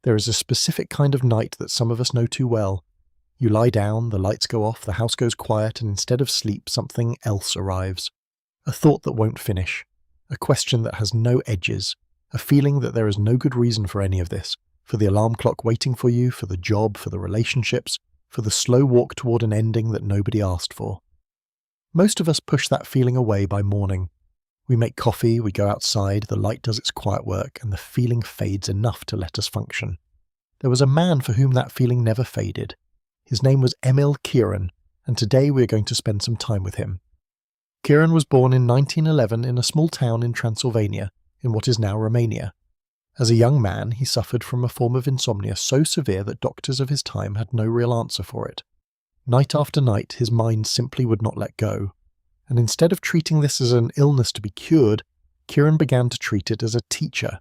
There is a specific kind of night that some of us know too well. You lie down, the lights go off, the house goes quiet, and instead of sleep, something else arrives. A thought that won't finish. A question that has no edges. A feeling that there is no good reason for any of this. For the alarm clock waiting for you, for the job, for the relationships, for the slow walk toward an ending that nobody asked for. Most of us push that feeling away by morning. We make coffee, we go outside, the light does its quiet work, and the feeling fades enough to let us function. There was a man for whom that feeling never faded. His name was Emil Kieran, and today we are going to spend some time with him. Kieran was born in 1911 in a small town in Transylvania, in what is now Romania. As a young man, he suffered from a form of insomnia so severe that doctors of his time had no real answer for it. Night after night, his mind simply would not let go. And instead of treating this as an illness to be cured, Kieran began to treat it as a teacher.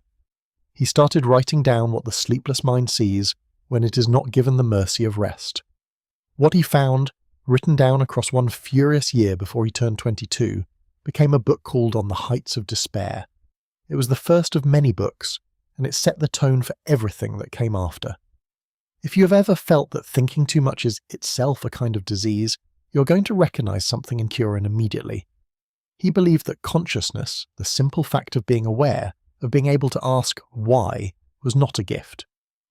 He started writing down what the sleepless mind sees when it is not given the mercy of rest. What he found, written down across one furious year before he turned 22, became a book called On the Heights of Despair. It was the first of many books, and it set the tone for everything that came after. If you have ever felt that thinking too much is itself a kind of disease, you're going to recognize something in Kieran immediately. He believed that consciousness, the simple fact of being aware, of being able to ask why, was not a gift.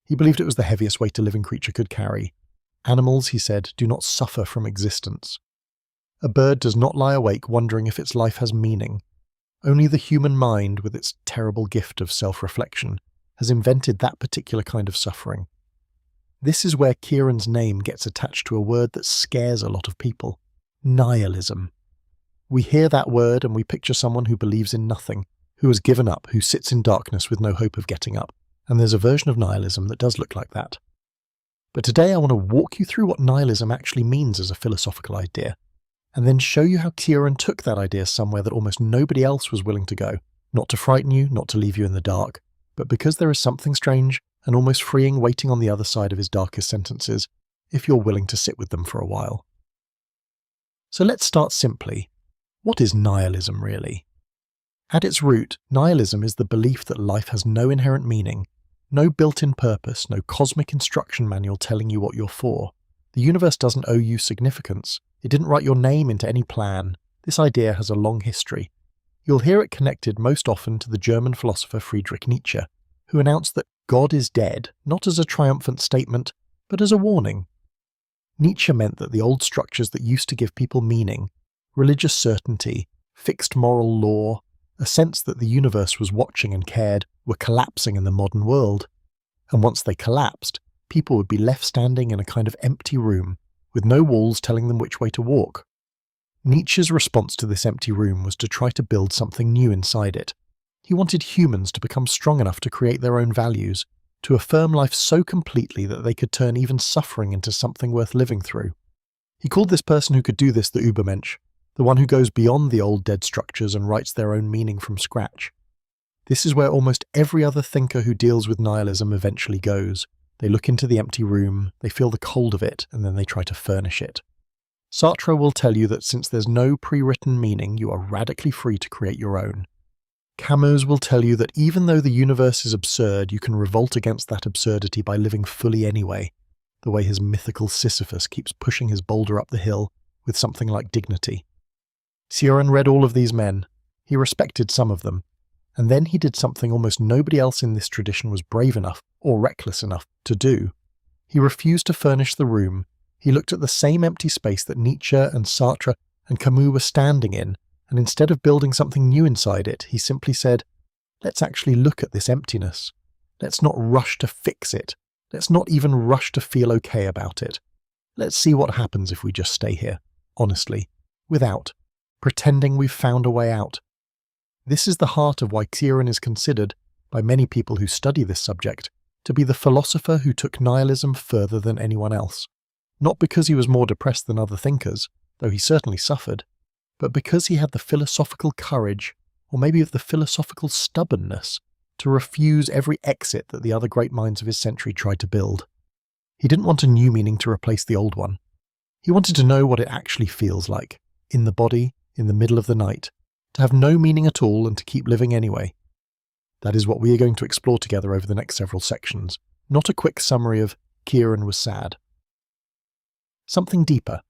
He believed it was the heaviest weight a living creature could carry. Animals, he said, do not suffer from existence. A bird does not lie awake wondering if its life has meaning. Only the human mind, with its terrible gift of self-reflection, has invented that particular kind of suffering. This is where Kieran's name gets attached to a word that scares a lot of people: nihilism. We hear that word and we picture someone who believes in nothing, who has given up, who sits in darkness with no hope of getting up. And there's a version of nihilism that does look like that. But today I want to walk you through what nihilism actually means as a philosophical idea, and then show you how Kieran took that idea somewhere that almost nobody else was willing to go, not to frighten you, not to leave you in the dark, but because there is something strange and almost freeing waiting on the other side of his darkest sentences, if you're willing to sit with them for a while. So let's start simply. What is nihilism really? At its root, nihilism is the belief that life has no inherent meaning, no built-in purpose, no cosmic instruction manual telling you what you're for. The universe doesn't owe you significance. It didn't write your name into any plan. This idea has a long history. You'll hear it connected most often to the German philosopher Friedrich Nietzsche, who announced that God is dead, not as a triumphant statement, but as a warning. Nietzsche meant that the old structures that used to give people meaning, religious certainty, fixed moral law, a sense that the universe was watching and cared, were collapsing in the modern world. And once they collapsed, people would be left standing in a kind of empty room, with no walls telling them which way to walk. Nietzsche's response to this empty room was to try to build something new inside it. He wanted humans to become strong enough to create their own values, to affirm life so completely that they could turn even suffering into something worth living through. He called this person who could do this the Übermensch, the one who goes beyond the old dead structures and writes their own meaning from scratch. This is where almost every other thinker who deals with nihilism eventually goes. They look into the empty room, they feel the cold of it, and then they try to furnish it. Sartre will tell you that since there's no pre-written meaning, you are radically free to create your own. Camus will tell you that even though the universe is absurd, you can revolt against that absurdity by living fully anyway, the way his mythical Sisyphus keeps pushing his boulder up the hill with something like dignity. Kieran read all of these men. He respected some of them. And then he did something almost nobody else in this tradition was brave enough or reckless enough to do. He refused to furnish the room. He looked at the same empty space that Nietzsche and Sartre and Camus were standing in, and instead of building something new inside it, he simply said, let's actually look at this emptiness. Let's not rush to fix it. Let's not even rush to feel okay about it. Let's see what happens if we just stay here, honestly, without pretending we've found a way out. This is the heart of why Kieran is considered, by many people who study this subject, to be the philosopher who took nihilism further than anyone else. Not because he was more depressed than other thinkers, though he certainly suffered, but because he had the philosophical courage, or maybe the philosophical stubbornness, to refuse every exit that the other great minds of his century tried to build. He didn't want a new meaning to replace the old one. He wanted to know what it actually feels like, in the body, in the middle of the night, to have no meaning at all and to keep living anyway. That is what we are going to explore together over the next several sections. not a quick summary of Kieran was sad. Something deeper.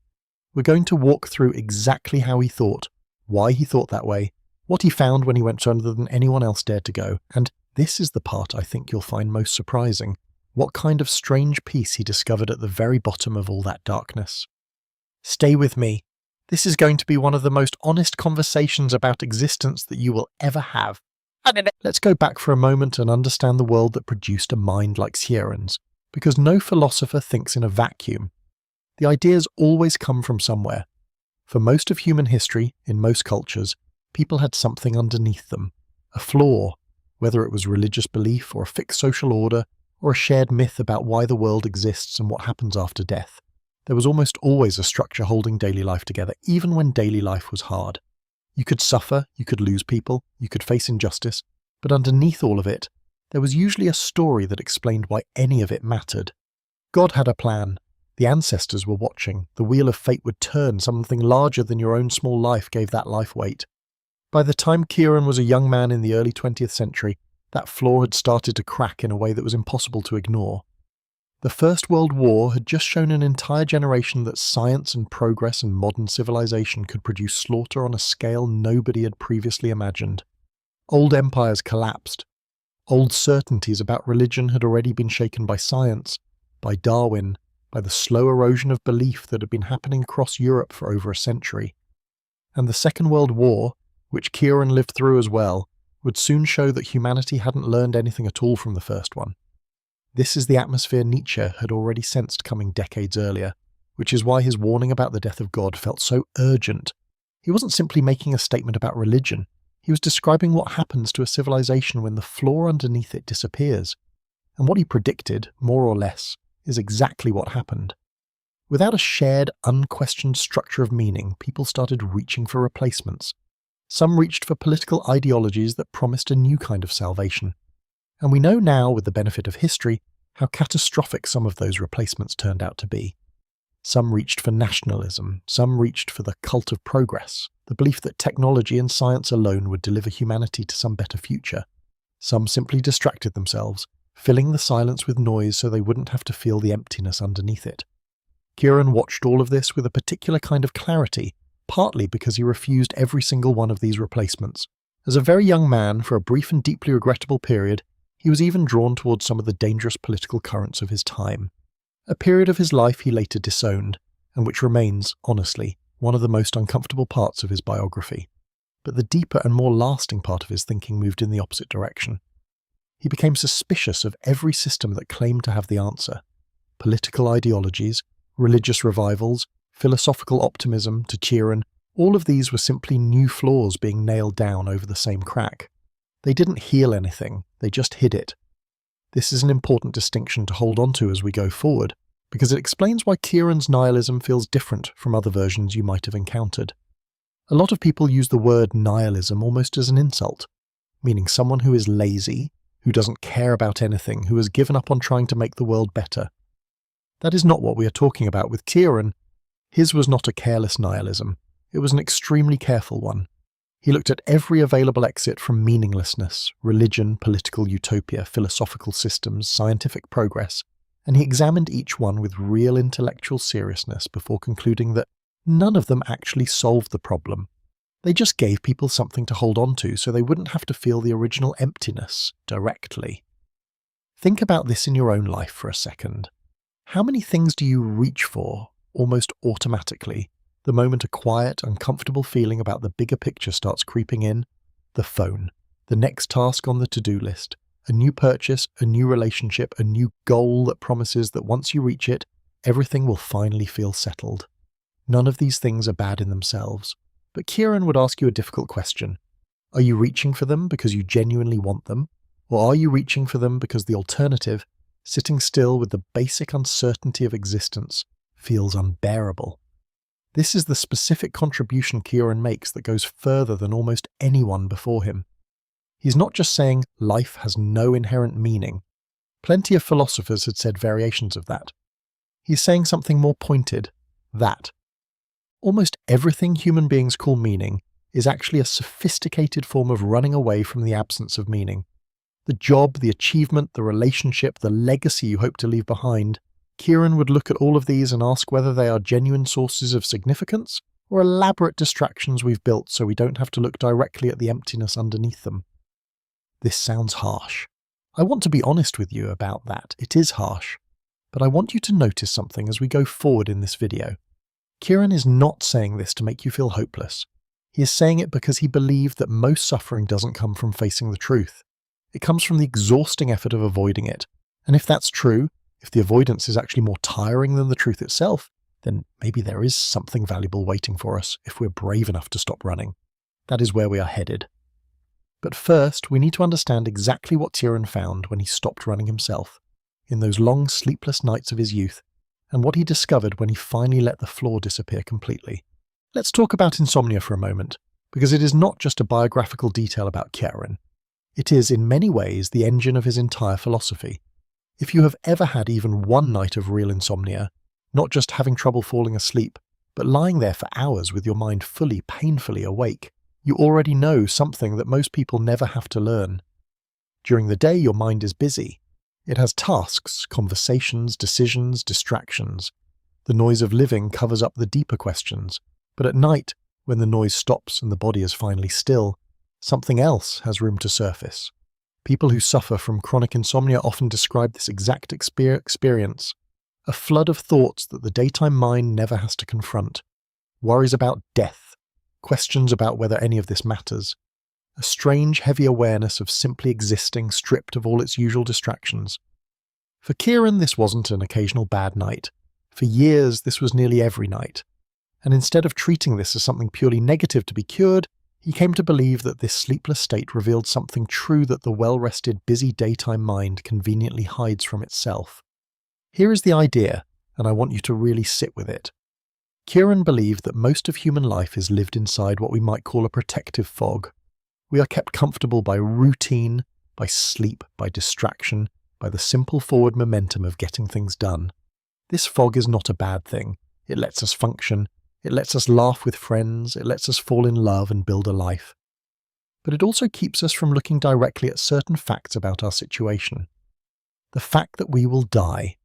We're going to walk through exactly how he thought, why he thought that way, what he found when he went further than anyone else dared to go, and this is the part I think you'll find most surprising, what kind of strange peace he discovered at the very bottom of all that darkness. Stay with me. This is going to be one of the most honest conversations about existence that you will ever have. Let's go back for a moment and understand the world that produced a mind like Kieran's, because no philosopher thinks in a vacuum. The ideas always come from somewhere. For most of human history, in most cultures, people had something underneath them, a flaw, whether it was religious belief or a fixed social order or a shared myth about why the world exists and what happens after death. There was almost always a structure holding daily life together, even when daily life was hard. You could suffer, you could lose people, you could face injustice, but underneath all of it, there was usually a story that explained why any of it mattered. God had a plan. The ancestors were watching. The wheel of fate would turn. Something larger than your own small life gave that life weight. By the time Kieran was a young man in the early 20th century, that flaw had started to crack in a way that was impossible to ignore. The First World War had just shown an entire generation that science and progress and modern civilization could produce slaughter on a scale nobody had previously imagined. Old empires collapsed. Old certainties about religion had already been shaken by science, by Darwin, by the slow erosion of belief that had been happening across Europe for over a century. And the Second World War, which Kieran lived through as well, would soon show that humanity hadn't learned anything at all from the first one. This is the atmosphere Nietzsche had already sensed coming decades earlier, which is why his warning about the death of God felt so urgent. He wasn't simply making a statement about religion. He was describing what happens to a civilization when the flaw underneath it disappears. And what he predicted, more or less, is exactly what happened. Without a shared, unquestioned structure of meaning, people started reaching for replacements. Some reached for political ideologies that promised a new kind of salvation. And we know now, with the benefit of history, how catastrophic some of those replacements turned out to be. Some reached for nationalism, some reached for the cult of progress, the belief that technology and science alone would deliver humanity to some better future. Some simply distracted themselves, filling the silence with noise so they wouldn't have to feel the emptiness underneath it. Kieran watched all of this with a particular kind of clarity, partly because he refused every single one of these replacements. As a very young man, for a brief and deeply regrettable period, he was even drawn towards some of the dangerous political currents of his time. A period of his life he later disowned, and which remains, honestly, one of the most uncomfortable parts of his biography. But the deeper and more lasting part of his thinking moved in the opposite direction. He became suspicious of every system that claimed to have the answer. Political ideologies, religious revivals, philosophical optimism, to Kieran, all of these were simply new flaws being nailed down over the same crack. They didn't heal anything, they just hid it. This is an important distinction to hold on to as we go forward, because it explains why Kieran's nihilism feels different from other versions you might have encountered. A lot of people use the word nihilism almost as an insult, meaning someone who is lazy, who doesn't care about anything, who has given up on trying to make the world better. That is not what we are talking about with Kieran. His was not a careless nihilism, it was an extremely careful one. He looked at every available exit from meaninglessness, religion, political utopia, philosophical systems, scientific progress, and he examined each one with real intellectual seriousness before concluding that none of them actually solved the problem. They just gave people something to hold on to so they wouldn't have to feel the original emptiness directly. Think about this in your own life for a second. How many things do you reach for, almost automatically, the moment a quiet, uncomfortable feeling about the bigger picture starts creeping in? The phone, the next task on the to-do list, a new purchase, a new relationship, a new goal that promises that once you reach it, everything will finally feel settled. None of these things are bad in themselves, but Kieran would ask you a difficult question. Are you reaching for them because you genuinely want them, or are you reaching for them because the alternative, sitting still with the basic uncertainty of existence, feels unbearable? This is the specific contribution Kieran makes that goes further than almost anyone before him. He's not just saying life has no inherent meaning. Plenty of philosophers had said variations of that. He's saying something more pointed, that almost everything human beings call meaning is actually a sophisticated form of running away from the absence of meaning. The job, the achievement, the relationship, the legacy you hope to leave behind. Kieran would look at all of these and ask whether they are genuine sources of significance or elaborate distractions we've built so we don't have to look directly at the emptiness underneath them. This sounds harsh. I want to be honest with you about that. It is harsh. But I want you to notice something as we go forward in this video. Kieran is not saying this to make you feel hopeless. He is saying it because he believed that most suffering doesn't come from facing the truth. It comes from the exhausting effort of avoiding it. And if that's true, if the avoidance is actually more tiring than the truth itself, then maybe there is something valuable waiting for us if we're brave enough to stop running. That is where we are headed. But first, we need to understand exactly what Kieran found when he stopped running himself, in those long sleepless nights of his youth, and what he discovered when he finally let the flaw disappear completely. Let's talk about insomnia for a moment, because it is not just a biographical detail about Kieran. It is, in many ways, the engine of his entire philosophy. If you have ever had even one night of real insomnia, not just having trouble falling asleep, but lying there for hours with your mind fully, painfully awake, you already know something that most people never have to learn. During the day, your mind is busy. It has tasks, conversations, decisions, distractions. The noise of living covers up the deeper questions, but at night, when the noise stops and the body is finally still, something else has room to surface. People who suffer from chronic insomnia often describe this exact experience. A flood of thoughts that the daytime mind never has to confront. Worries about death. Questions about whether any of this matters. A strange, heavy awareness of simply existing stripped of all its usual distractions. For Kieran, this wasn't an occasional bad night. For years, this was nearly every night. And instead of treating this as something purely negative to be cured, he came to believe that this sleepless state revealed something true that the well-rested, busy daytime mind conveniently hides from itself. Here is the idea, and I want you to really sit with it. Kieran believed that most of human life is lived inside what we might call a protective fog. We are kept comfortable by routine, by sleep, by distraction, by the simple forward momentum of getting things done. This fog is not a bad thing. It lets us function. It lets us laugh with friends. It lets us fall in love and build a life. But it also keeps us from looking directly at certain facts about our situation. The fact that we will die.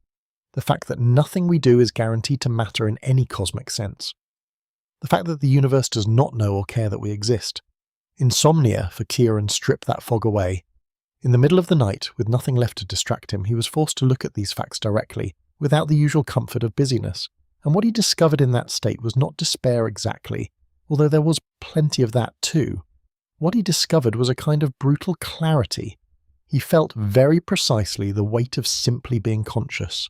The fact that nothing we do is guaranteed to matter in any cosmic sense. The fact that the universe does not know or care that we exist. Insomnia, for Kieran, stripped that fog away. In the middle of the night, with nothing left to distract him, he was forced to look at these facts directly, without the usual comfort of busyness. And what he discovered in that state was not despair exactly, although there was plenty of that too. What he discovered was a kind of brutal clarity. He felt very precisely the weight of simply being conscious.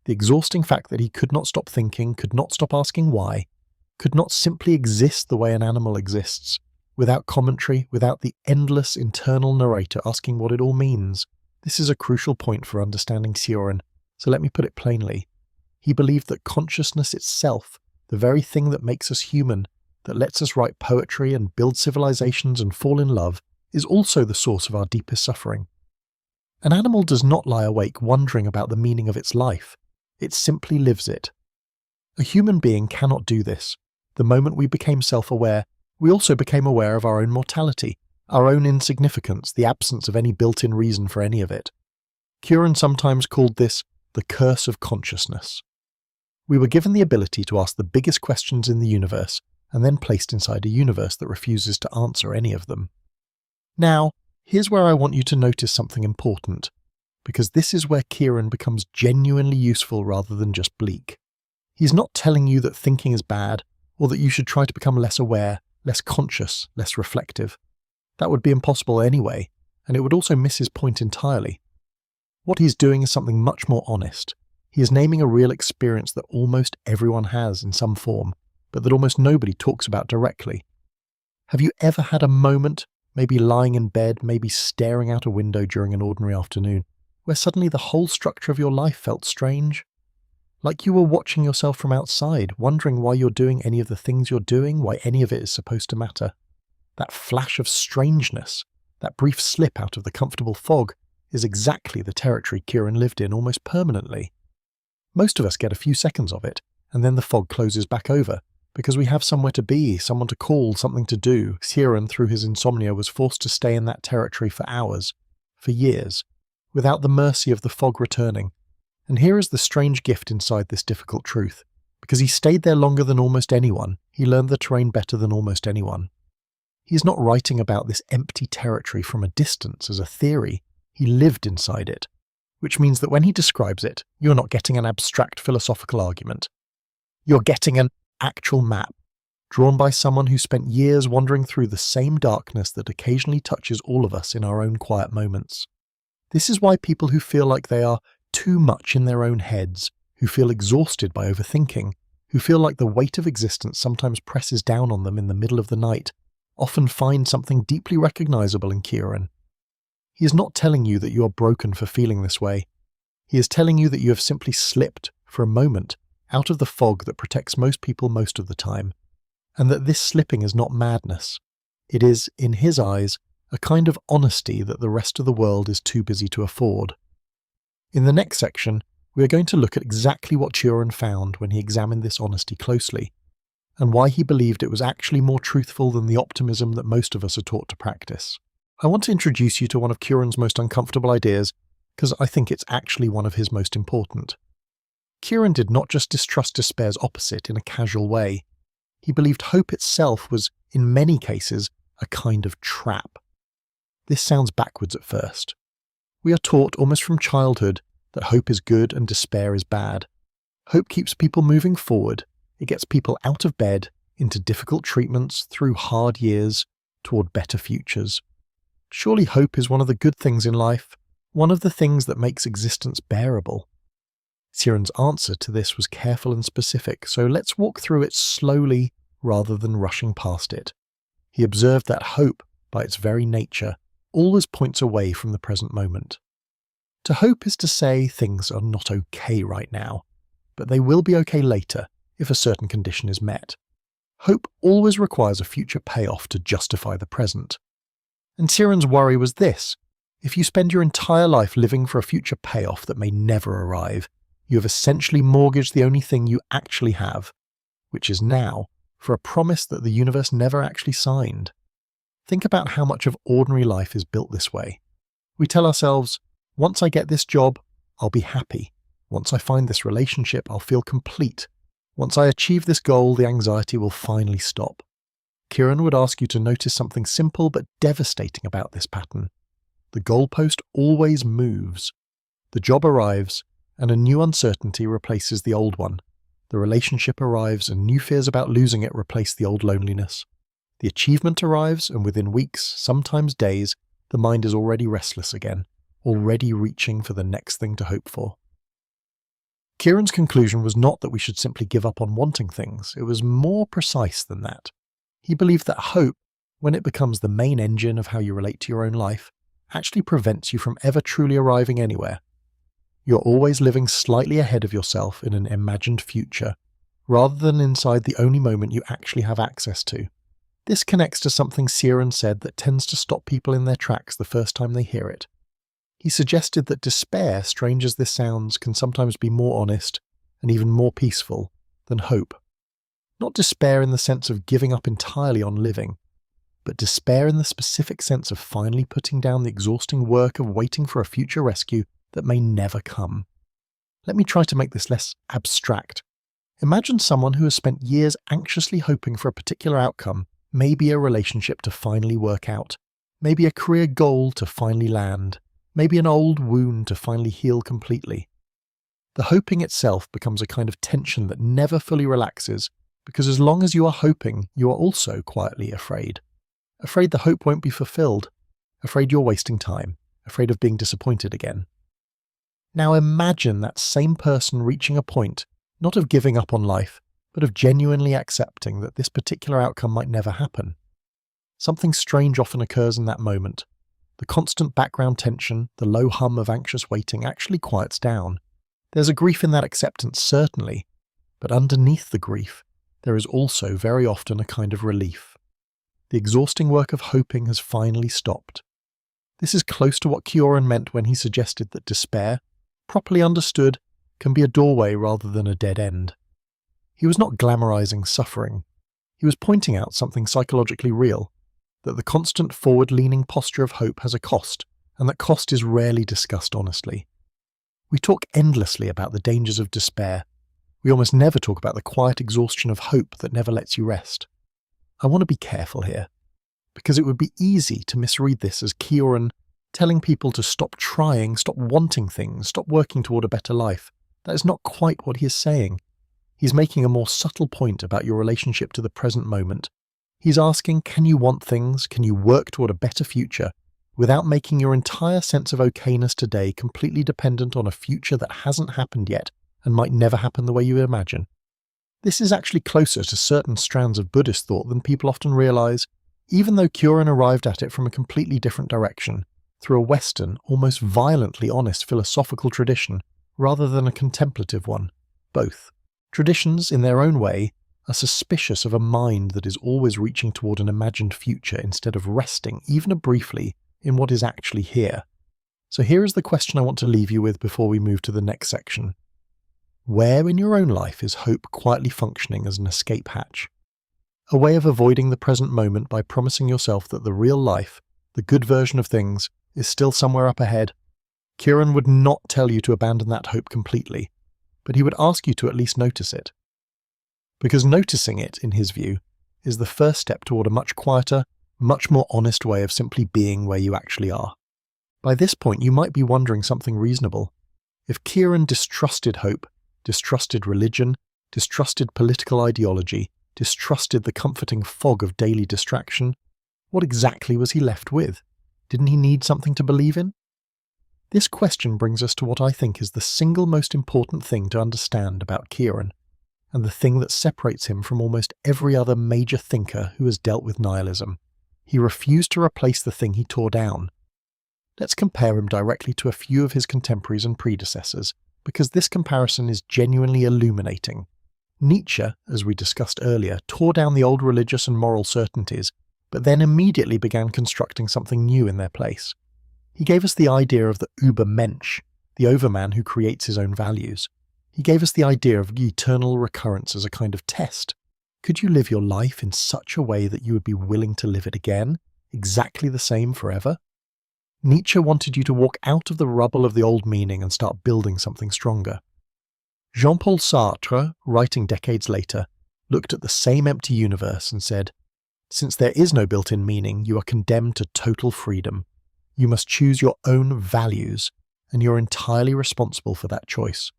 The exhausting fact that he could not stop thinking, could not stop asking why, could not simply exist the way an animal exists, without commentary, without the endless internal narrator asking what it all means. This is a crucial point for understanding Kieran, so let me put it plainly. He believed that consciousness itself, the very thing that makes us human, that lets us write poetry and build civilizations and fall in love, is also the source of our deepest suffering. An animal does not lie awake wondering about the meaning of its life. It simply lives it. A human being cannot do this. The moment we became self-aware, we also became aware of our own mortality, our own insignificance, the absence of any built-in reason for any of it. Kieran sometimes called this the curse of consciousness. We were given the ability to ask the biggest questions in the universe, and then placed inside a universe that refuses to answer any of them. Now, here's where I want you to notice something important, because this is where Kieran becomes genuinely useful rather than just bleak. He's not telling you that thinking is bad, or that you should try to become less aware, less conscious, less reflective. That would be impossible anyway, and it would also miss his point entirely. What he's doing is something much more honest. He is naming a real experience that almost everyone has in some form, but that almost nobody talks about directly. Have you ever had a moment, maybe lying in bed, maybe staring out a window during an ordinary afternoon, where suddenly the whole structure of your life felt strange? Like you were watching yourself from outside, wondering why you're doing any of the things you're doing, why any of it is supposed to matter. That flash of strangeness, that brief slip out of the comfortable fog, is exactly the territory Kieran lived in almost permanently. Most of us get a few seconds of it, and then the fog closes back over, because we have somewhere to be, someone to call, something to do. Kieran, through his insomnia, was forced to stay in that territory for hours, for years, without the mercy of the fog returning. And here is the strange gift inside this difficult truth. Because he stayed there longer than almost anyone, he learned the terrain better than almost anyone. He is not writing about this empty territory from a distance as a theory, he lived inside it, which means that when he describes it, you're not getting an abstract philosophical argument. You're getting an actual map, drawn by someone who spent years wandering through the same darkness that occasionally touches all of us in our own quiet moments. This is why people who feel like they are too much in their own heads, who feel exhausted by overthinking, who feel like the weight of existence sometimes presses down on them in the middle of the night, often find something deeply recognizable in Kieran. He is not telling you that you are broken for feeling this way. He is telling you that you have simply slipped, for a moment, out of the fog that protects most people most of the time, and that this slipping is not madness. It is, in his eyes, a kind of honesty that the rest of the world is too busy to afford. In the next section, we are going to look at exactly what Kieran found when he examined this honesty closely, and why he believed it was actually more truthful than the optimism that most of us are taught to practice. I want to introduce you to one of Kieran's most uncomfortable ideas, because I think it's actually one of his most important. Kieran did not just distrust despair's opposite in a casual way. He believed hope itself was, in many cases, a kind of trap. This sounds backwards at first. We are taught almost from childhood that hope is good and despair is bad. Hope keeps people moving forward. It gets people out of bed, into difficult treatments, through hard years, toward better futures. Surely hope is one of the good things in life, one of the things that makes existence bearable. Kieran's answer to this was careful and specific, so let's walk through it slowly rather than rushing past it. He observed that hope, by its very nature, always points away from the present moment. To hope is to say things are not okay right now, but they will be okay later if a certain condition is met. Hope always requires a future payoff to justify the present. And Kieran's worry was this: if you spend your entire life living for a future payoff that may never arrive, you have essentially mortgaged the only thing you actually have, which is now, for a promise that the universe never actually signed. Think about how much of ordinary life is built this way. We tell ourselves, once I get this job, I'll be happy. Once I find this relationship, I'll feel complete. Once I achieve this goal, the anxiety will finally stop. Kieran would ask you to notice something simple but devastating about this pattern. The goalpost always moves. The job arrives, and a new uncertainty replaces the old one. The relationship arrives, and new fears about losing it replace the old loneliness. The achievement arrives, and within weeks, sometimes days, the mind is already restless again, already reaching for the next thing to hope for. Kieran's conclusion was not that we should simply give up on wanting things. It was more precise than that. He believed that hope, when it becomes the main engine of how you relate to your own life, actually prevents you from ever truly arriving anywhere. You're always living slightly ahead of yourself in an imagined future, rather than inside the only moment you actually have access to. This connects to something Kieran said that tends to stop people in their tracks the first time they hear it. He suggested that despair, strange as this sounds, can sometimes be more honest and even more peaceful than hope. Not despair in the sense of giving up entirely on living, but despair in the specific sense of finally putting down the exhausting work of waiting for a future rescue that may never come. Let me try to make this less abstract. Imagine someone who has spent years anxiously hoping for a particular outcome, maybe a relationship to finally work out, maybe a career goal to finally land, maybe an old wound to finally heal completely. The hoping itself becomes a kind of tension that never fully relaxes, because as long as you are hoping, you are also quietly afraid. Afraid the hope won't be fulfilled, afraid you're wasting time, afraid of being disappointed again. Now imagine that same person reaching a point, not of giving up on life, but of genuinely accepting that this particular outcome might never happen. Something strange often occurs in that moment. The constant background tension, the low hum of anxious waiting actually quiets down. There's a grief in that acceptance, certainly, but underneath the grief, there is also very often a kind of relief. The exhausting work of hoping has finally stopped. This is close to what Kieran meant when he suggested that despair, properly understood, can be a doorway rather than a dead end. He was not glamorizing suffering. He was pointing out something psychologically real, that the constant forward-leaning posture of hope has a cost, and that cost is rarely discussed honestly. We talk endlessly about the dangers of despair. We almost never talk about the quiet exhaustion of hope that never lets you rest. I want to be careful here, because it would be easy to misread this as Kieran telling people to stop trying, stop wanting things, stop working toward a better life. That is not quite what he is saying. He's making a more subtle point about your relationship to the present moment. He's asking, can you want things, can you work toward a better future, without making your entire sense of okayness today completely dependent on a future that hasn't happened yet and might never happen the way you imagine? This is actually closer to certain strands of Buddhist thought than people often realize, even though Kieran arrived at it from a completely different direction, through a Western, almost violently honest philosophical tradition, rather than a contemplative one. Both. Traditions, in their own way, are suspicious of a mind that is always reaching toward an imagined future instead of resting, even briefly, in what is actually here. So here is the question I want to leave you with before we move to the next section. Where in your own life is hope quietly functioning as an escape hatch? A way of avoiding the present moment by promising yourself that the real life, the good version of things, is still somewhere up ahead. Kieran would not tell you to abandon that hope completely, but he would ask you to at least notice it. Because noticing it, in his view, is the first step toward a much quieter, much more honest way of simply being where you actually are. By this point, you might be wondering something reasonable. If Kieran distrusted hope, distrusted religion, distrusted political ideology, distrusted the comforting fog of daily distraction, what exactly was he left with? Didn't he need something to believe in? This question brings us to what I think is the single most important thing to understand about Kieran, and the thing that separates him from almost every other major thinker who has dealt with nihilism. He refused to replace the thing he tore down. Let's compare him directly to a few of his contemporaries and predecessors, because this comparison is genuinely illuminating. Nietzsche, as we discussed earlier, tore down the old religious and moral certainties, but then immediately began constructing something new in their place. He gave us the idea of the Übermensch, the overman who creates his own values. He gave us the idea of eternal recurrence as a kind of test. Could you live your life in such a way that you would be willing to live it again, exactly the same forever? Nietzsche wanted you to walk out of the rubble of the old meaning and start building something stronger. Jean-Paul Sartre, writing decades later, looked at the same empty universe and said, "Since there is no built-in meaning, you are condemned to total freedom. You must choose your own values, and you're entirely responsible for that choice."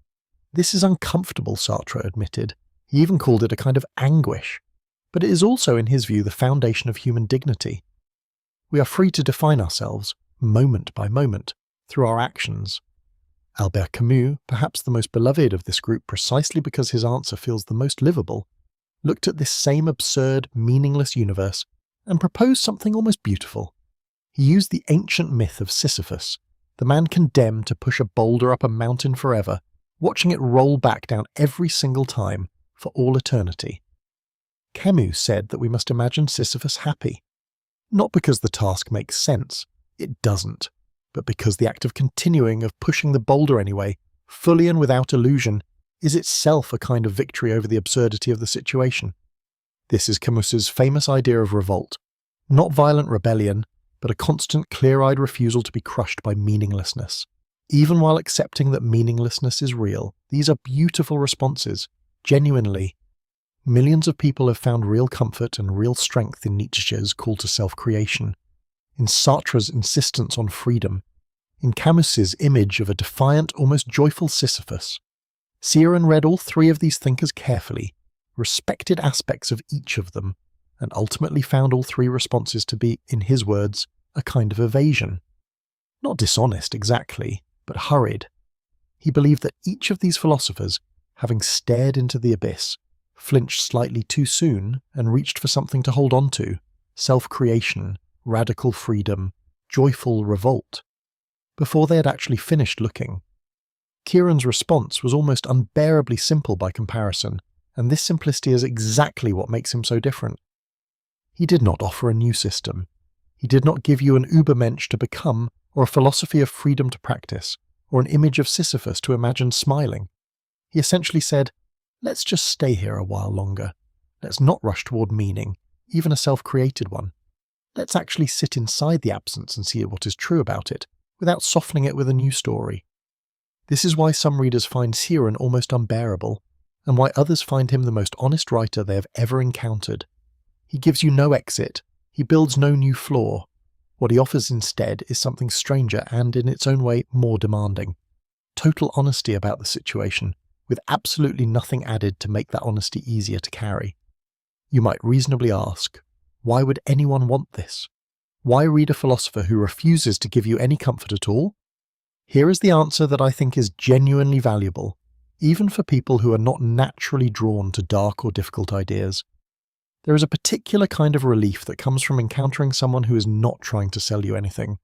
This is uncomfortable, Sartre admitted. He even called it a kind of anguish. But it is also, in his view, the foundation of human dignity. We are free to define ourselves, moment by moment, through our actions. Albert Camus, perhaps the most beloved of this group precisely because his answer feels the most livable, looked at this same absurd, meaningless universe and proposed something almost beautiful. He used the ancient myth of Sisyphus, the man condemned to push a boulder up a mountain forever, watching it roll back down every single time for all eternity. Camus said that we must imagine Sisyphus happy, not because the task makes sense, it doesn't, but because the act of continuing, of pushing the boulder anyway, fully and without illusion, is itself a kind of victory over the absurdity of the situation. This is Camus's famous idea of revolt, not violent rebellion, but a constant clear-eyed refusal to be crushed by meaninglessness. Even while accepting that meaninglessness is real, these are beautiful responses, genuinely. Millions of people have found real comfort and real strength in Nietzsche's call to self-creation, in Sartre's insistence on freedom, in Camus's image of a defiant, almost joyful Sisyphus. Kieran read all three of these thinkers carefully, respected aspects of each of them, and ultimately found all three responses to be, in his words, a kind of evasion. Not dishonest exactly, but hurried. He believed that each of these philosophers, having stared into the abyss, flinched slightly too soon and reached for something to hold on to, self-creation, radical freedom, joyful revolt, before they had actually finished looking. Kieran's response was almost unbearably simple by comparison, and this simplicity is exactly what makes him so different. He did not offer a new system. He did not give you an Übermensch to become, or a philosophy of freedom to practice, or an image of Sisyphus to imagine smiling. He essentially said, let's just stay here a while longer. Let's not rush toward meaning, even a self-created one. Let's actually sit inside the absence and see what is true about it, without softening it with a new story. This is why some readers find Kieran almost unbearable, and why others find him the most honest writer they have ever encountered. He gives you no exit, he builds no new flaw. What he offers instead is something stranger and, in its own way, more demanding. Total honesty about the situation, with absolutely nothing added to make that honesty easier to carry. You might reasonably ask, why would anyone want this? Why read a philosopher who refuses to give you any comfort at all? Here is the answer that I think is genuinely valuable, even for people who are not naturally drawn to dark or difficult ideas. There is a particular kind of relief that comes from encountering someone who is not trying to sell you anything.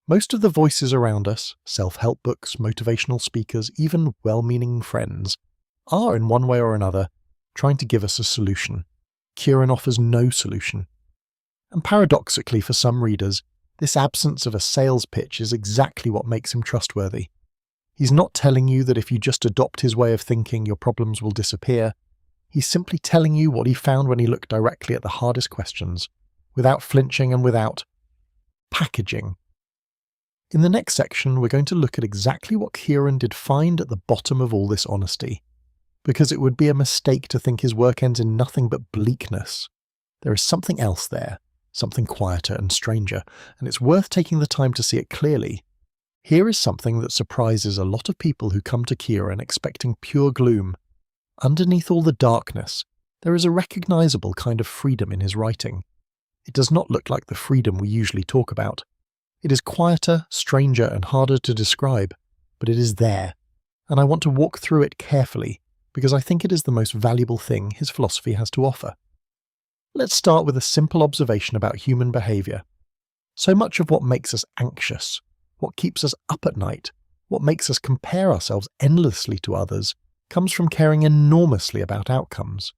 Most of the voices around us, self-help books, motivational speakers, even well-meaning friends, are in one way or another trying to give us a solution. Kieran offers no solution. And paradoxically for some readers, this absence of a sales pitch is exactly what makes him trustworthy. He's not telling you that if you just adopt his way of thinking, your problems will disappear. He's simply telling you what he found when he looked directly at the hardest questions, without flinching and without packaging. In the next section, we're going to look at exactly what Kieran did find at the bottom of all this honesty, because it would be a mistake to think his work ends in nothing but bleakness. There is something else there, something quieter and stranger, and it's worth taking the time to see it clearly. Here is something that surprises a lot of people who come to Kieran expecting pure gloom. Underneath all the darkness, there is a recognizable kind of freedom in his writing. It does not look like the freedom we usually talk about. It is quieter, stranger, and harder to describe, but it is there, and I want to walk through it carefully because I think it is the most valuable thing his philosophy has to offer. Let's start with a simple observation about human behavior. So much of what makes us anxious, what keeps us up at night, what makes us compare ourselves endlessly to others, comes from caring enormously about outcomes.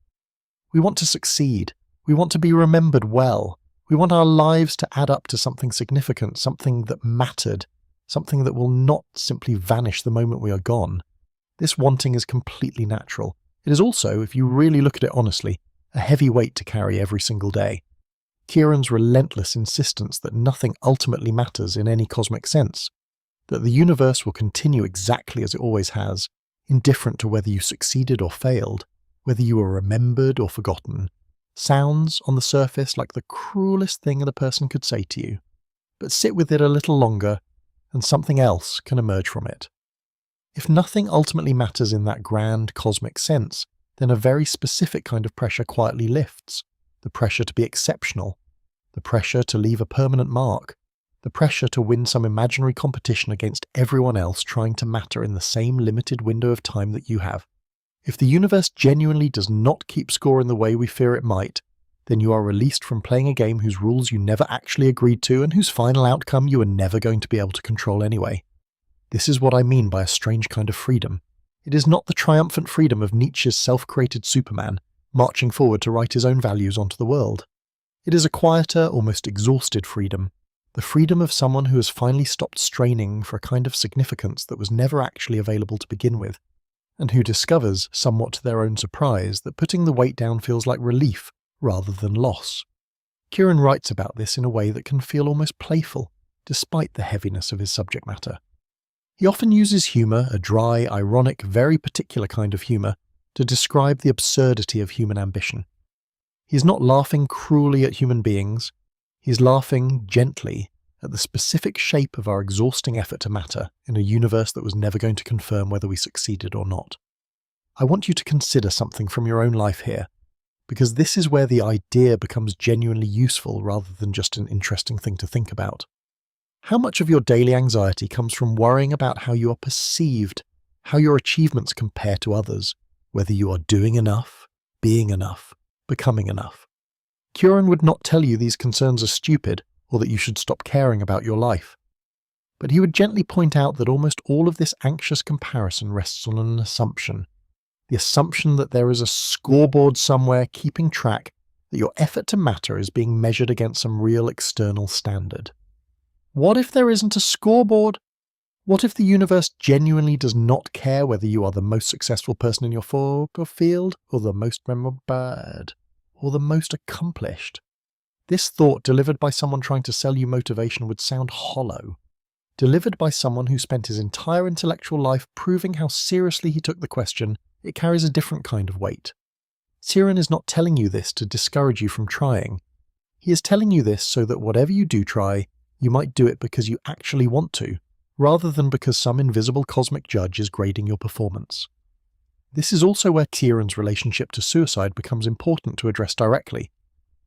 We want to succeed. We want to be remembered well. We want our lives to add up to something significant, something that mattered, something that will not simply vanish the moment we are gone. This wanting is completely natural. It is also, if you really look at it honestly, a heavy weight to carry every single day. Kieran's relentless insistence that nothing ultimately matters in any cosmic sense, that the universe will continue exactly as it always has, indifferent to whether you succeeded or failed, whether you were remembered or forgotten, sounds, on the surface, like the cruelest thing a person could say to you. But sit with it a little longer, and something else can emerge from it. If nothing ultimately matters in that grand cosmic sense, then a very specific kind of pressure quietly lifts. The pressure to be exceptional, the pressure to leave a permanent mark, the pressure to win some imaginary competition against everyone else trying to matter in the same limited window of time that you have. If the universe genuinely does not keep score in the way we fear it might, then you are released from playing a game whose rules you never actually agreed to and whose final outcome you are never going to be able to control anyway. This is what I mean by a strange kind of freedom. It is not the triumphant freedom of Nietzsche's self-created Superman, marching forward to write his own values onto the world. It is a quieter, almost exhausted freedom, the freedom of someone who has finally stopped straining for a kind of significance that was never actually available to begin with, and who discovers, somewhat to their own surprise, that putting the weight down feels like relief rather than loss. Kieran writes about this in a way that can feel almost playful, despite the heaviness of his subject matter. He often uses humour, a dry, ironic, very particular kind of humour, to describe the absurdity of human ambition. He is not laughing cruelly at human beings, he is laughing gently at the specific shape of our exhausting effort to matter in a universe that was never going to confirm whether we succeeded or not. I want you to consider something from your own life here, because this is where the idea becomes genuinely useful rather than just an interesting thing to think about. How much of your daily anxiety comes from worrying about how you are perceived, how your achievements compare to others, whether you are doing enough, being enough, becoming enough? Kieran would not tell you these concerns are stupid or that you should stop caring about your life. But he would gently point out that almost all of this anxious comparison rests on an assumption. The assumption that there is a scoreboard somewhere keeping track that your effort to matter is being measured against some real external standard. What if there isn't a scoreboard? What if the universe genuinely does not care whether you are the most successful person in your field, or the most remembered, or the most accomplished? This thought, delivered by someone trying to sell you motivation, would sound hollow. Delivered by someone who spent his entire intellectual life proving how seriously he took the question, it carries a different kind of weight. Kieran is not telling you this to discourage you from trying. He is telling you this so that whatever you do try, you might do it because you actually want to, rather than because some invisible cosmic judge is grading your performance. This is also where Kieran's relationship to suicide becomes important to address directly,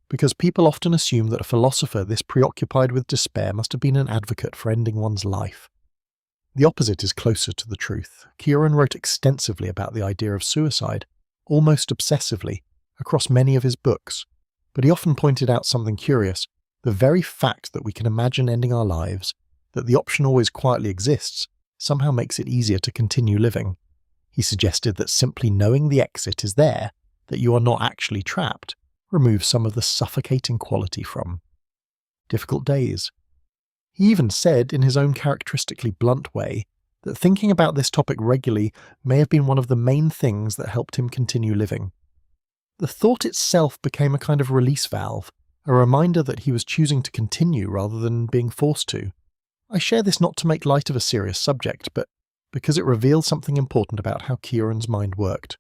because people often assume that a philosopher this preoccupied with despair must have been an advocate for ending one's life. The opposite is closer to the truth. Kieran wrote extensively about the idea of suicide, almost obsessively, across many of his books, but he often pointed out something curious: the very fact that we can imagine ending our lives, that the option always quietly exists, somehow makes it easier to continue living. He suggested that simply knowing the exit is there, that you are not actually trapped, removes some of the suffocating quality from difficult days. He even said, in his own characteristically blunt way, that thinking about this topic regularly may have been one of the main things that helped him continue living. The thought itself became a kind of release valve, a reminder that he was choosing to continue rather than being forced to. I share this not to make light of a serious subject, but because it reveals something important about how Kieran's mind worked.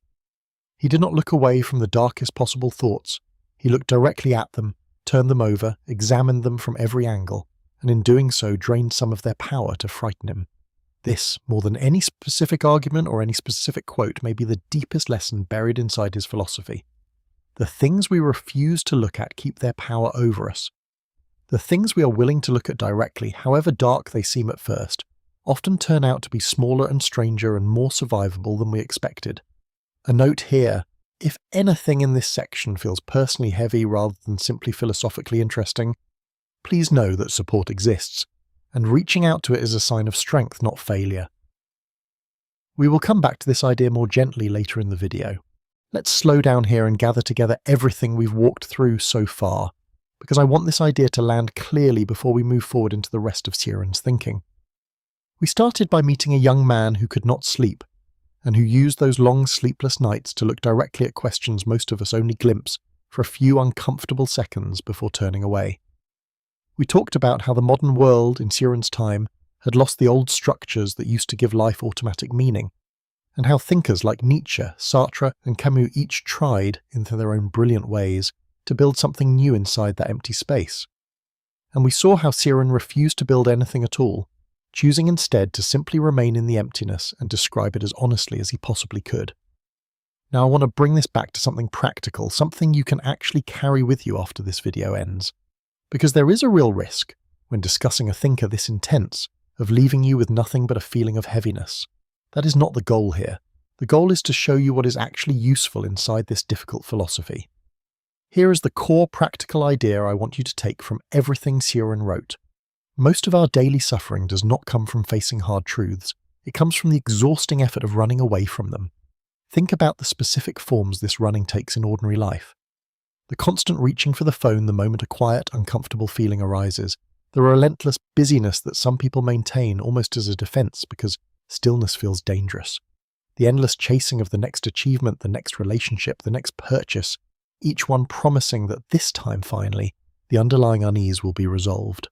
He did not look away from the darkest possible thoughts. He looked directly at them, turned them over, examined them from every angle, and in doing so drained some of their power to frighten him. This, more than any specific argument or any specific quote, may be the deepest lesson buried inside his philosophy. The things we refuse to look at keep their power over us. The things we are willing to look at directly, however dark they seem at first, often turn out to be smaller and stranger and more survivable than we expected. A note here: if anything in this section feels personally heavy rather than simply philosophically interesting, please know that support exists, and reaching out to it is a sign of strength, not failure. We will come back to this idea more gently later in the video. Let's slow down here and gather together everything we've walked through so far, because I want this idea to land clearly before we move forward into the rest of Kieran's thinking. We started by meeting a young man who could not sleep, and who used those long sleepless nights to look directly at questions most of us only glimpse for a few uncomfortable seconds before turning away. We talked about how the modern world, in Kieran's time, had lost the old structures that used to give life automatic meaning, and how thinkers like Nietzsche, Sartre, and Camus each tried, in their own brilliant ways, to build something new inside that empty space. And we saw how Kieran refused to build anything at all, choosing instead to simply remain in the emptiness and describe it as honestly as he possibly could. Now I want to bring this back to something practical, something you can actually carry with you after this video ends. Because there is a real risk, when discussing a thinker this intense, of leaving you with nothing but a feeling of heaviness. That is not the goal here. The goal is to show you what is actually useful inside this difficult philosophy. Here is the core practical idea I want you to take from everything Kieran wrote. Most of our daily suffering does not come from facing hard truths. It comes from the exhausting effort of running away from them. Think about the specific forms this running takes in ordinary life. The constant reaching for the phone the moment a quiet, uncomfortable feeling arises. The relentless busyness that some people maintain almost as a defense because stillness feels dangerous. The endless chasing of the next achievement, the next relationship, the next purchase, each one promising that this time finally, the underlying unease will be resolved.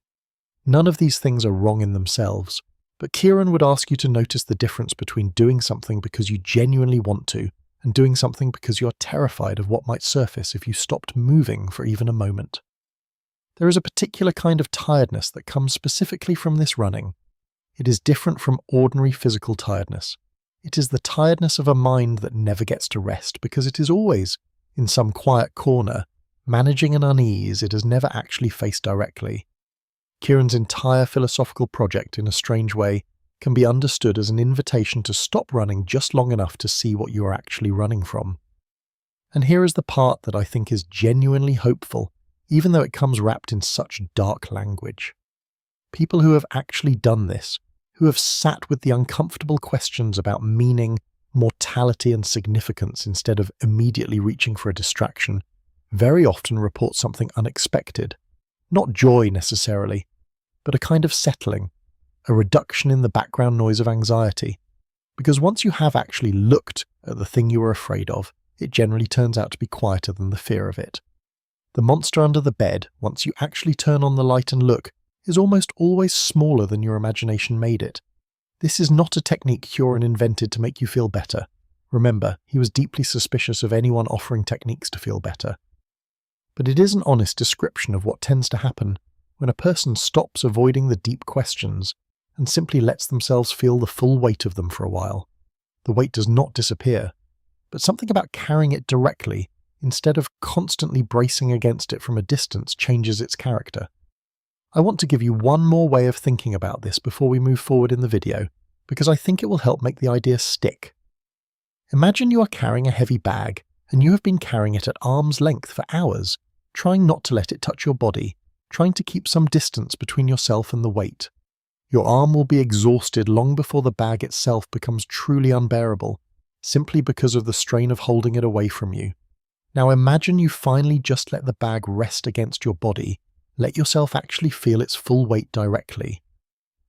None of these things are wrong in themselves, but Kieran would ask you to notice the difference between doing something because you genuinely want to and doing something because you're terrified of what might surface if you stopped moving for even a moment. There is a particular kind of tiredness that comes specifically from this running. It is different from ordinary physical tiredness. It is the tiredness of a mind that never gets to rest because it is always, in some quiet corner, managing an unease it has never actually faced directly. Kieran's entire philosophical project, in a strange way, can be understood as an invitation to stop running just long enough to see what you are actually running from. And here is the part that I think is genuinely hopeful, even though it comes wrapped in such dark language. People who have actually done this, who have sat with the uncomfortable questions about meaning, mortality and significance instead of immediately reaching for a distraction, very often report something unexpected. Not joy necessarily, but a kind of settling, a reduction in the background noise of anxiety. Because once you have actually looked at the thing you were afraid of, it generally turns out to be quieter than the fear of it. The monster under the bed, once you actually turn on the light and look, is almost always smaller than your imagination made it. This is not a technique Kieran invented to make you feel better. Remember, he was deeply suspicious of anyone offering techniques to feel better. But it is an honest description of what tends to happen when a person stops avoiding the deep questions and simply lets themselves feel the full weight of them for a while. The weight does not disappear, but something about carrying it directly instead of constantly bracing against it from a distance changes its character. I want to give you one more way of thinking about this before we move forward in the video, because I think it will help make the idea stick. Imagine you are carrying a heavy bag, and you have been carrying it at arm's length for hours, trying not to let it touch your body, trying to keep some distance between yourself and the weight. Your arm will be exhausted long before the bag itself becomes truly unbearable, simply because of the strain of holding it away from you. Now imagine you finally just let the bag rest against your body, let yourself actually feel its full weight directly.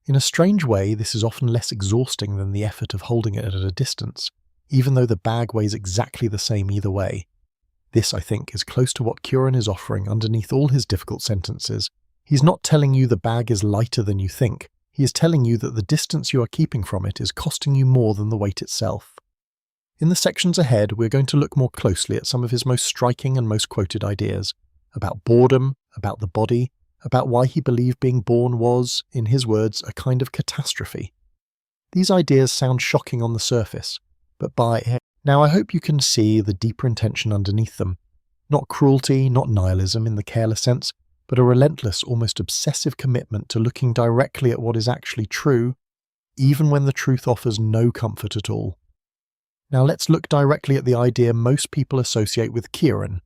In a strange way, this is often less exhausting than the effort of holding it at a distance, even though the bag weighs exactly the same either way. This, I think, is close to what Kieran is offering underneath all his difficult sentences. He's not telling you the bag is lighter than you think. He is telling you that the distance you are keeping from it is costing you more than the weight itself. In the sections ahead, we're going to look more closely at some of his most striking and most quoted ideas, about boredom, about the body, about why he believed being born was, in his words, a kind of catastrophe. These ideas sound shocking on the surface, but now I hope you can see the deeper intention underneath them. Not cruelty, not nihilism in the careless sense, but a relentless, almost obsessive commitment to looking directly at what is actually true, even when the truth offers no comfort at all. Now let's look directly at the idea most people associate with Kieran,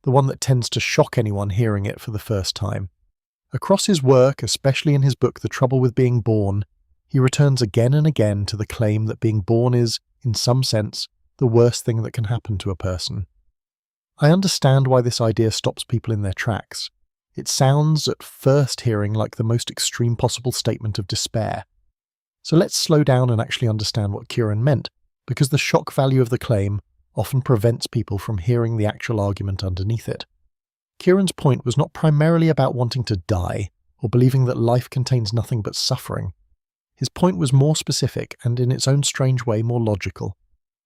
the one that tends to shock anyone hearing it for the first time. Across his work, especially in his book The Trouble with Being Born, he returns again and again to the claim that being born is, in some sense, the worst thing that can happen to a person. I understand why this idea stops people in their tracks. It sounds, at first hearing, like the most extreme possible statement of despair. So let's slow down and actually understand what Kieran meant, because the shock value of the claim often prevents people from hearing the actual argument underneath it. Kieran's point was not primarily about wanting to die, or believing that life contains nothing but suffering. His point was more specific and, in its own strange way, more logical.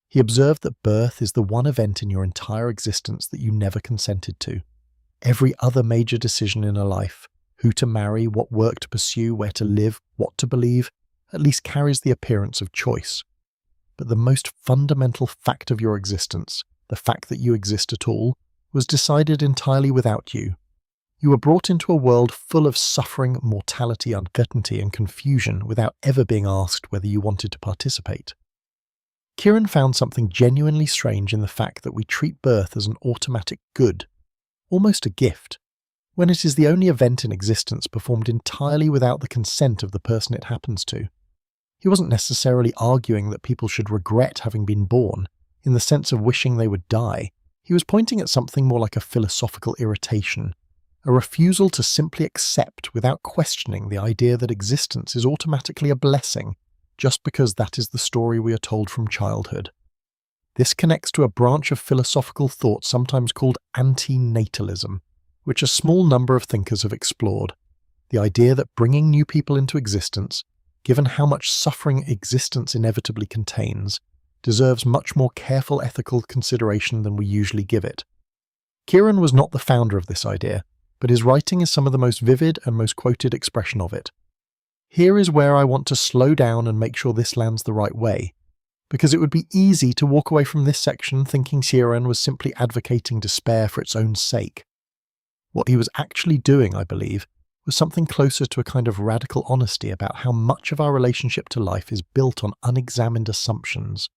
He observed that birth is the one event in your entire existence that you never consented to. Every other major decision in a life, who to marry, what work to pursue, where to live, what to believe, at least carries the appearance of choice. But the most fundamental fact of your existence, the fact that you exist at all, was decided entirely without you. You were brought into a world full of suffering, mortality, uncertainty, and confusion without ever being asked whether you wanted to participate. Kieran found something genuinely strange in the fact that we treat birth as an automatic good, almost a gift, when it is the only event in existence performed entirely without the consent of the person it happens to. He wasn't necessarily arguing that people should regret having been born, in the sense of wishing they would die. He was pointing at something more like a philosophical irritation, a refusal to simply accept without questioning the idea that existence is automatically a blessing, just because that is the story we are told from childhood. This connects to a branch of philosophical thought sometimes called anti-natalism, which a small number of thinkers have explored. The idea that bringing new people into existence, given how much suffering existence inevitably contains, deserves much more careful ethical consideration than we usually give it. Kieran was not the founder of this idea, but his writing is some of the most vivid and most quoted expression of it. Here is where I want to slow down and make sure this lands the right way, because it would be easy to walk away from this section thinking Kieran was simply advocating despair for its own sake. What he was actually doing, I believe, was something closer to a kind of radical honesty about how much of our relationship to life is built on unexamined assumptions.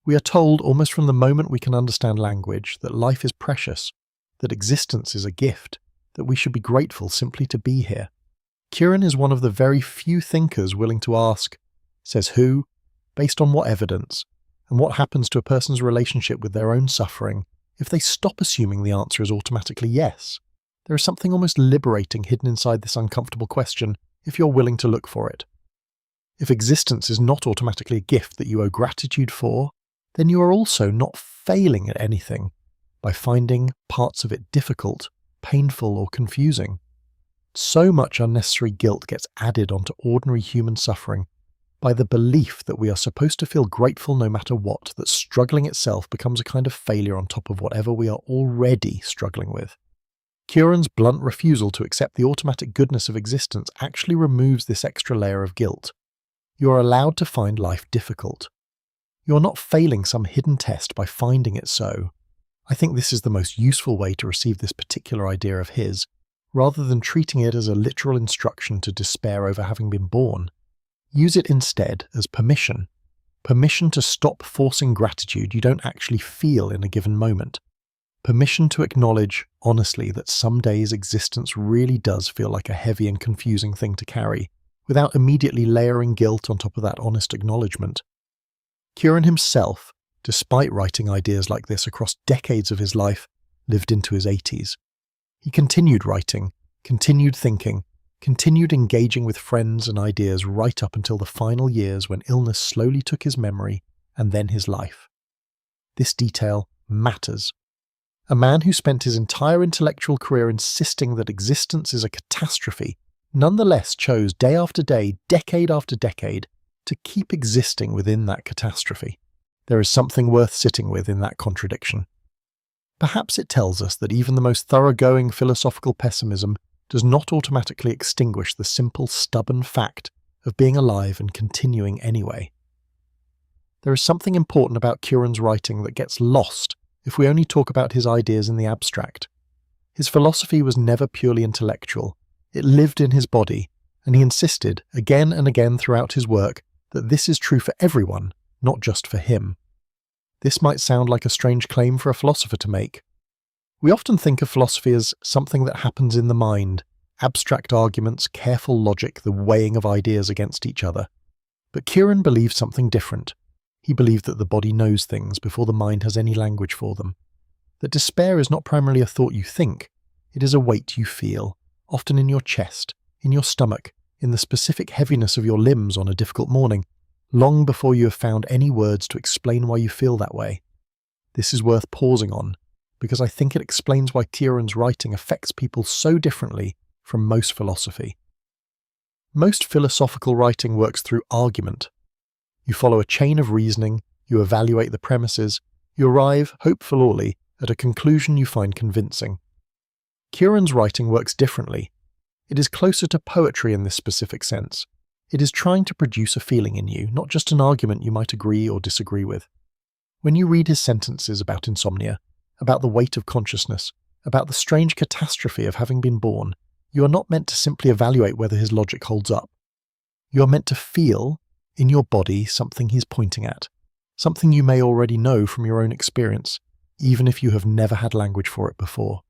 We are told, almost from the moment we can understand language, that life is precious, that existence is a gift, that we should be grateful simply to be here. Kieran is one of the very few thinkers willing to ask, says who, based on what evidence, and what happens to a person's relationship with their own suffering if they stop assuming the answer is automatically yes. There is something almost liberating hidden inside this uncomfortable question if you're willing to look for it. If existence is not automatically a gift that you owe gratitude for, then you are also not failing at anything by finding parts of it difficult, painful, or confusing. So much unnecessary guilt gets added onto ordinary human suffering by the belief that we are supposed to feel grateful no matter what, that struggling itself becomes a kind of failure on top of whatever we are already struggling with. Kieran's blunt refusal to accept the automatic goodness of existence actually removes this extra layer of guilt. You are allowed to find life difficult. You are not failing some hidden test by finding it so. I think this is the most useful way to receive this particular idea of his, rather than treating it as a literal instruction to despair over having been born. Use it instead as permission. Permission to stop forcing gratitude you don't actually feel in a given moment. Permission to acknowledge, honestly, that some days existence really does feel like a heavy and confusing thing to carry, without immediately layering guilt on top of that honest acknowledgement. Kieran himself, despite writing ideas like this across decades of his life, lived into his 80s. He continued writing, continued thinking, continued engaging with friends and ideas right up until the final years when illness slowly took his memory and then his life. This detail matters. A man who spent his entire intellectual career insisting that existence is a catastrophe nonetheless chose day after day, decade after decade, to keep existing within that catastrophe. There is something worth sitting with in that contradiction. Perhaps it tells us that even the most thoroughgoing philosophical pessimism does not automatically extinguish the simple, stubborn fact of being alive and continuing anyway. There is something important about Kieran's writing that gets lost if we only talk about his ideas in the abstract. His philosophy was never purely intellectual. It lived in his body, and he insisted, again and again throughout his work, that this is true for everyone, not just for him. This might sound like a strange claim for a philosopher to make. We often think of philosophy as something that happens in the mind, abstract arguments, careful logic, the weighing of ideas against each other. But Kieran believed something different. He believed that the body knows things before the mind has any language for them. That despair is not primarily a thought you think, it is a weight you feel, often in your chest, in your stomach, in the specific heaviness of your limbs on a difficult morning, long before you have found any words to explain why you feel that way. This is worth pausing on, because I think it explains why Kieran's writing affects people so differently from most philosophy. Most philosophical writing works through argument. You follow a chain of reasoning, you evaluate the premises, you arrive, hopefully, at a conclusion you find convincing. Kieran's writing works differently. It is closer to poetry in this specific sense. It is trying to produce a feeling in you, not just an argument you might agree or disagree with. When you read his sentences about insomnia, about the weight of consciousness, about the strange catastrophe of having been born, you are not meant to simply evaluate whether his logic holds up. You are meant to feel, in your body, something he's pointing at, something you may already know from your own experience, even if you have never had language for it before.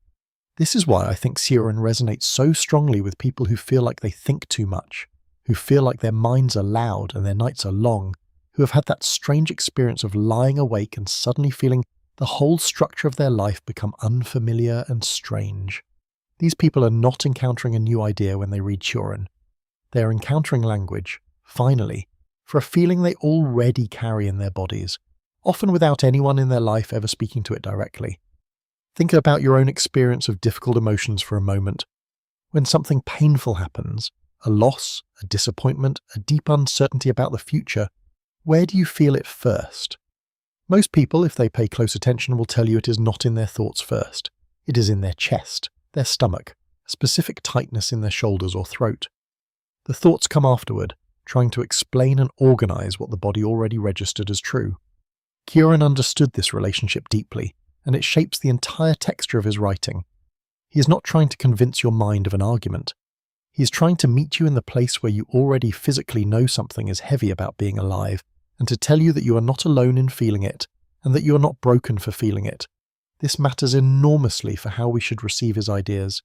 This is why I think Kieran resonates so strongly with people who feel like they think too much, who feel like their minds are loud and their nights are long, who have had that strange experience of lying awake and suddenly feeling the whole structure of their life become unfamiliar and strange. These people are not encountering a new idea when they read Kieran. They are encountering language, finally, for a feeling they already carry in their bodies, often without anyone in their life ever speaking to it directly. Think about your own experience of difficult emotions for a moment. When something painful happens, a loss, a disappointment, a deep uncertainty about the future, where do you feel it first? Most people, if they pay close attention, will tell you it is not in their thoughts first. It is in their chest, their stomach, a specific tightness in their shoulders or throat. The thoughts come afterward, trying to explain and organize what the body already registered as true. Kieran understood this relationship deeply, and it shapes the entire texture of his writing. He is not trying to convince your mind of an argument. He is trying to meet you in the place where you already physically know something is heavy about being alive, and to tell you that you are not alone in feeling it, and that you are not broken for feeling it. This matters enormously for how we should receive his ideas.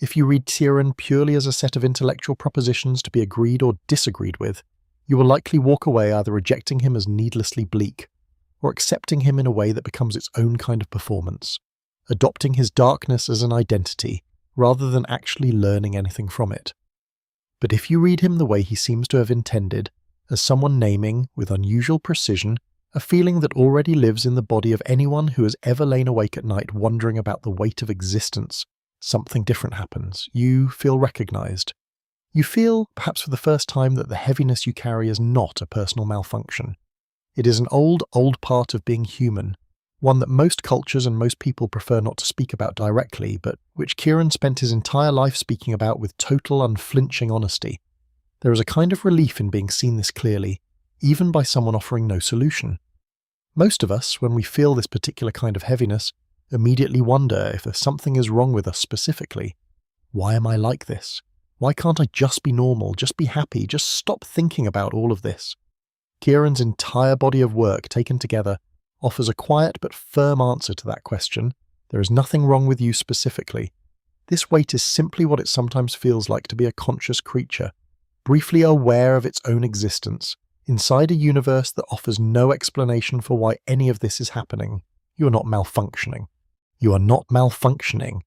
If you read Kieran purely as a set of intellectual propositions to be agreed or disagreed with, you will likely walk away either rejecting him as needlessly bleak, or accepting him in a way that becomes its own kind of performance, adopting his darkness as an identity, rather than actually learning anything from it. But if you read him the way he seems to have intended, as someone naming, with unusual precision, a feeling that already lives in the body of anyone who has ever lain awake at night wondering about the weight of existence, something different happens. You feel recognized. You feel, perhaps for the first time, that the heaviness you carry is not a personal malfunction. It is an old part of being human, one that most cultures and most people prefer not to speak about directly, but which Kieran spent his entire life speaking about with total, unflinching honesty. There is a kind of relief in being seen this clearly, even by someone offering no solution. Most of us, when we feel this particular kind of heaviness, immediately wonder if there's something is wrong with us specifically. Why am I like this? Why can't I just be normal, just be happy, just stop thinking about all of this? Kieran's entire body of work taken together offers a quiet but firm answer to that question. There is nothing wrong with you specifically. This weight is simply what it sometimes feels like to be a conscious creature, briefly aware of its own existence, inside a universe that offers no explanation for why any of this is happening. You are not malfunctioning. You are not malfunctioning.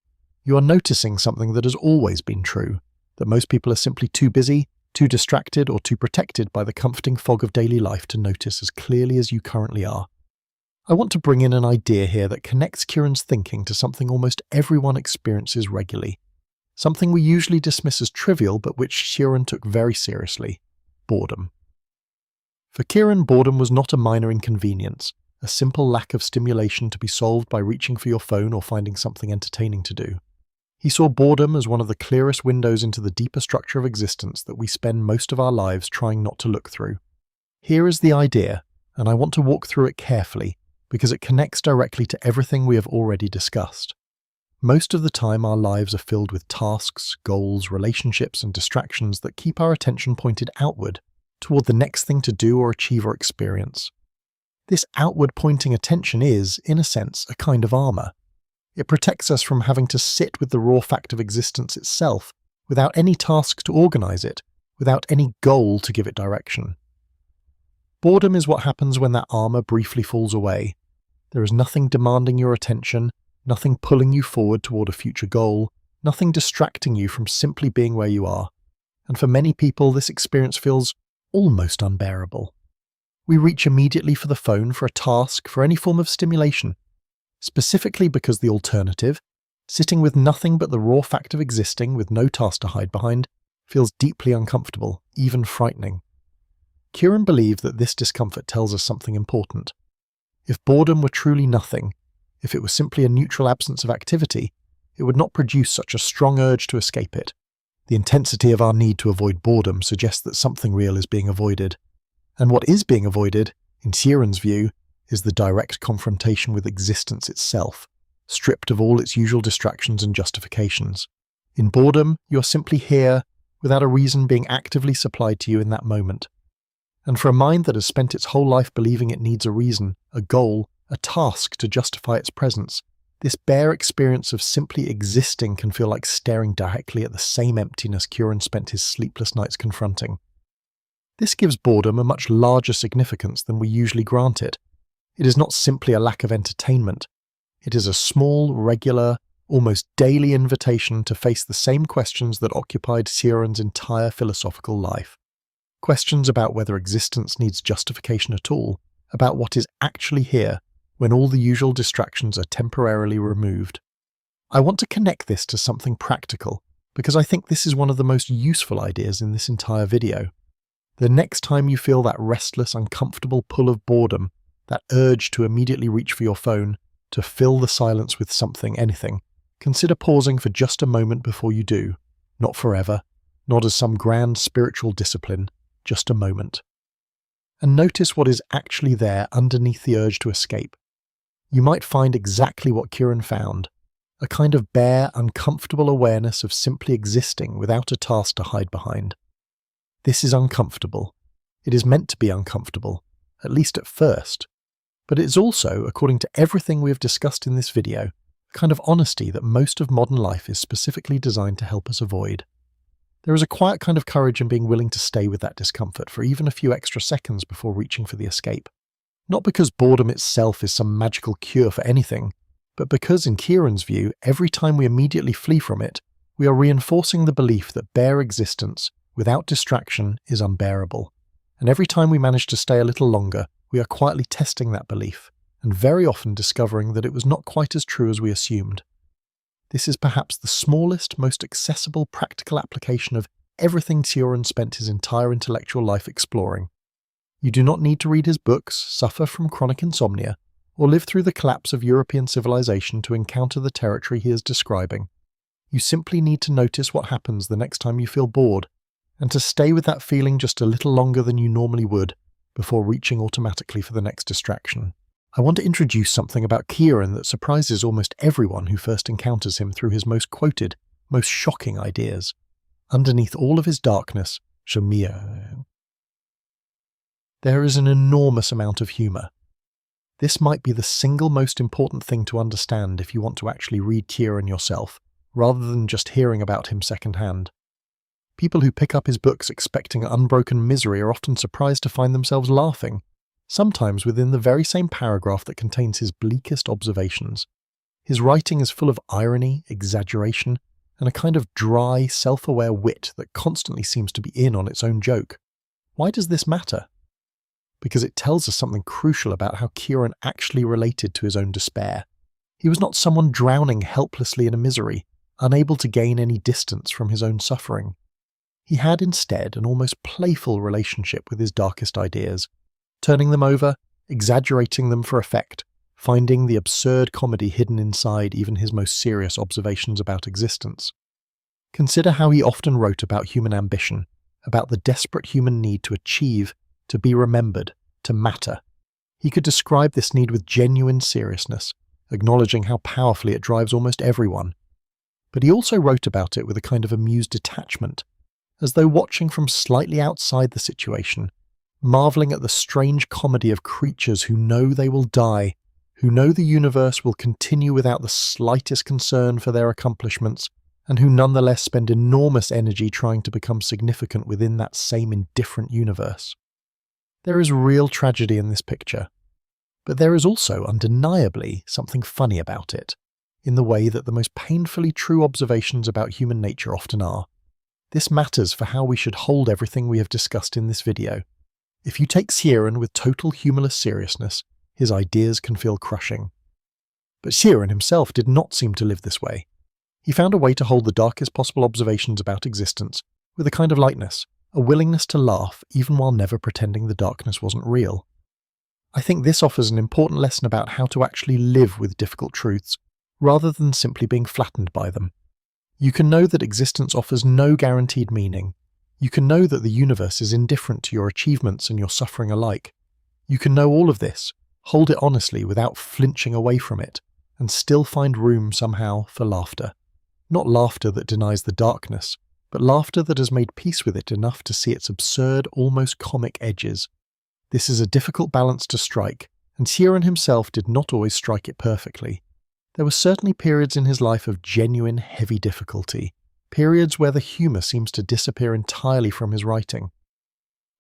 You are noticing something that has always been true, that most people are simply too busy, too distracted, or too protected by the comforting fog of daily life to notice as clearly as you currently are. I want to bring in an idea here that connects Kieran's thinking to something almost everyone experiences regularly, something we usually dismiss as trivial but which Kieran took very seriously: boredom. For Kieran, boredom was not a minor inconvenience, a simple lack of stimulation to be solved by reaching for your phone or finding something entertaining to do. He saw boredom as one of the clearest windows into the deeper structure of existence that we spend most of our lives trying not to look through. Here is the idea, and I want to walk through it carefully, because it connects directly to everything we have already discussed. Most of the time our lives are filled with tasks, goals, relationships, and distractions that keep our attention pointed outward, toward the next thing to do or achieve or experience. This outward-pointing attention is, in a sense, a kind of armor. It protects us from having to sit with the raw fact of existence itself, without any task to organize it, without any goal to give it direction. Boredom is what happens when that armor briefly falls away. There is nothing demanding your attention, nothing pulling you forward toward a future goal, nothing distracting you from simply being where you are. And for many people, this experience feels almost unbearable. We reach immediately for the phone, for a task, for any form of stimulation, specifically because the alternative, sitting with nothing but the raw fact of existing with no task to hide behind, feels deeply uncomfortable, even frightening. Kieran believed that this discomfort tells us something important. If boredom were truly nothing, if it was simply a neutral absence of activity, it would not produce such a strong urge to escape it. The intensity of our need to avoid boredom suggests that something real is being avoided. And what is being avoided, in Kieran's view, is the direct confrontation with existence itself, stripped of all its usual distractions and justifications. In boredom, you are simply here, without a reason being actively supplied to you in that moment. And for a mind that has spent its whole life believing it needs a reason, a goal, a task to justify its presence, this bare experience of simply existing can feel like staring directly at the same emptiness Kieran spent his sleepless nights confronting. This gives boredom a much larger significance than we usually grant it. It is not simply a lack of entertainment. It is a small, regular, almost daily invitation to face the same questions that occupied Kieran's entire philosophical life. Questions about whether existence needs justification at all, about what is actually here when all the usual distractions are temporarily removed. I want to connect this to something practical, because I think this is one of the most useful ideas in this entire video. The next time you feel that restless, uncomfortable pull of boredom, that urge to immediately reach for your phone, to fill the silence with something, anything, consider pausing for just a moment before you do. Not forever, not as some grand spiritual discipline, just a moment. And notice what is actually there underneath the urge to escape. You might find exactly what Kieran found, a kind of bare, uncomfortable awareness of simply existing without a task to hide behind. This is uncomfortable. It is meant to be uncomfortable, at least at first. But it is also, according to everything we have discussed in this video, a kind of honesty that most of modern life is specifically designed to help us avoid. There is a quiet kind of courage in being willing to stay with that discomfort for even a few extra seconds before reaching for the escape. Not because boredom itself is some magical cure for anything, but because, in Kieran's view, every time we immediately flee from it, we are reinforcing the belief that bare existence, without distraction, is unbearable. And every time we manage to stay a little longer, we are quietly testing that belief, and very often discovering that it was not quite as true as we assumed. This is perhaps the smallest, most accessible practical application of everything Kieran spent his entire intellectual life exploring. You do not need to read his books, suffer from chronic insomnia, or live through the collapse of European civilization to encounter the territory he is describing. You simply need to notice what happens the next time you feel bored, and to stay with that feeling just a little longer than you normally would before reaching automatically for the next distraction. I want to introduce something about Kieran that surprises almost everyone who first encounters him through his most quoted, most shocking ideas. Underneath all of his darkness, there is an enormous amount of humour. This might be the single most important thing to understand if you want to actually read Kieran yourself, rather than just hearing about him secondhand. People who pick up his books expecting unbroken misery are often surprised to find themselves laughing, sometimes within the very same paragraph that contains his bleakest observations. His writing is full of irony, exaggeration, and a kind of dry, self-aware wit that constantly seems to be in on its own joke. Why does this matter? Because it tells us something crucial about how Kieran actually related to his own despair. He was not someone drowning helplessly in a misery, unable to gain any distance from his own suffering. He had instead an almost playful relationship with his darkest ideas, turning them over, exaggerating them for effect, finding the absurd comedy hidden inside even his most serious observations about existence. Consider how he often wrote about human ambition, about the desperate human need to achieve, to be remembered, to matter. He could describe this need with genuine seriousness, acknowledging how powerfully it drives almost everyone. But he also wrote about it with a kind of amused detachment, as though watching from slightly outside the situation, marvelling at the strange comedy of creatures who know they will die, who know the universe will continue without the slightest concern for their accomplishments, and who nonetheless spend enormous energy trying to become significant within that same indifferent universe. There is real tragedy in this picture, but there is also undeniably something funny about it, in the way that the most painfully true observations about human nature often are. This matters for how we should hold everything we have discussed in this video. If you take Kieran with total humorless seriousness, his ideas can feel crushing. But Kieran himself did not seem to live this way. He found a way to hold the darkest possible observations about existence with a kind of lightness, a willingness to laugh even while never pretending the darkness wasn't real. I think this offers an important lesson about how to actually live with difficult truths, rather than simply being flattened by them. You can know that existence offers no guaranteed meaning. You can know that the universe is indifferent to your achievements and your suffering alike. You can know all of this, hold it honestly without flinching away from it, and still find room somehow for laughter. Not laughter that denies the darkness, but laughter that has made peace with it enough to see its absurd, almost comic edges. This is a difficult balance to strike, and Kieran himself did not always strike it perfectly. There were certainly periods in his life of genuine, heavy difficulty, periods where the humour seems to disappear entirely from his writing.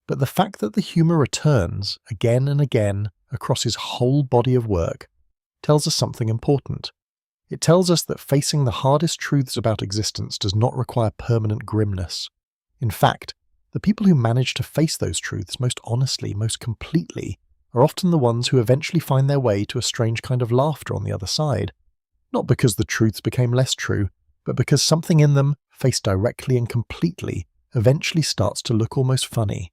But the fact that the humour returns, again and again, across his whole body of work, tells us something important. It tells us that facing the hardest truths about existence does not require permanent grimness. In fact, the people who manage to face those truths most honestly, most completely, are often the ones who eventually find their way to a strange kind of laughter on the other side. Not because the truths became less true, but because something in them, faced directly and completely, eventually starts to look almost funny.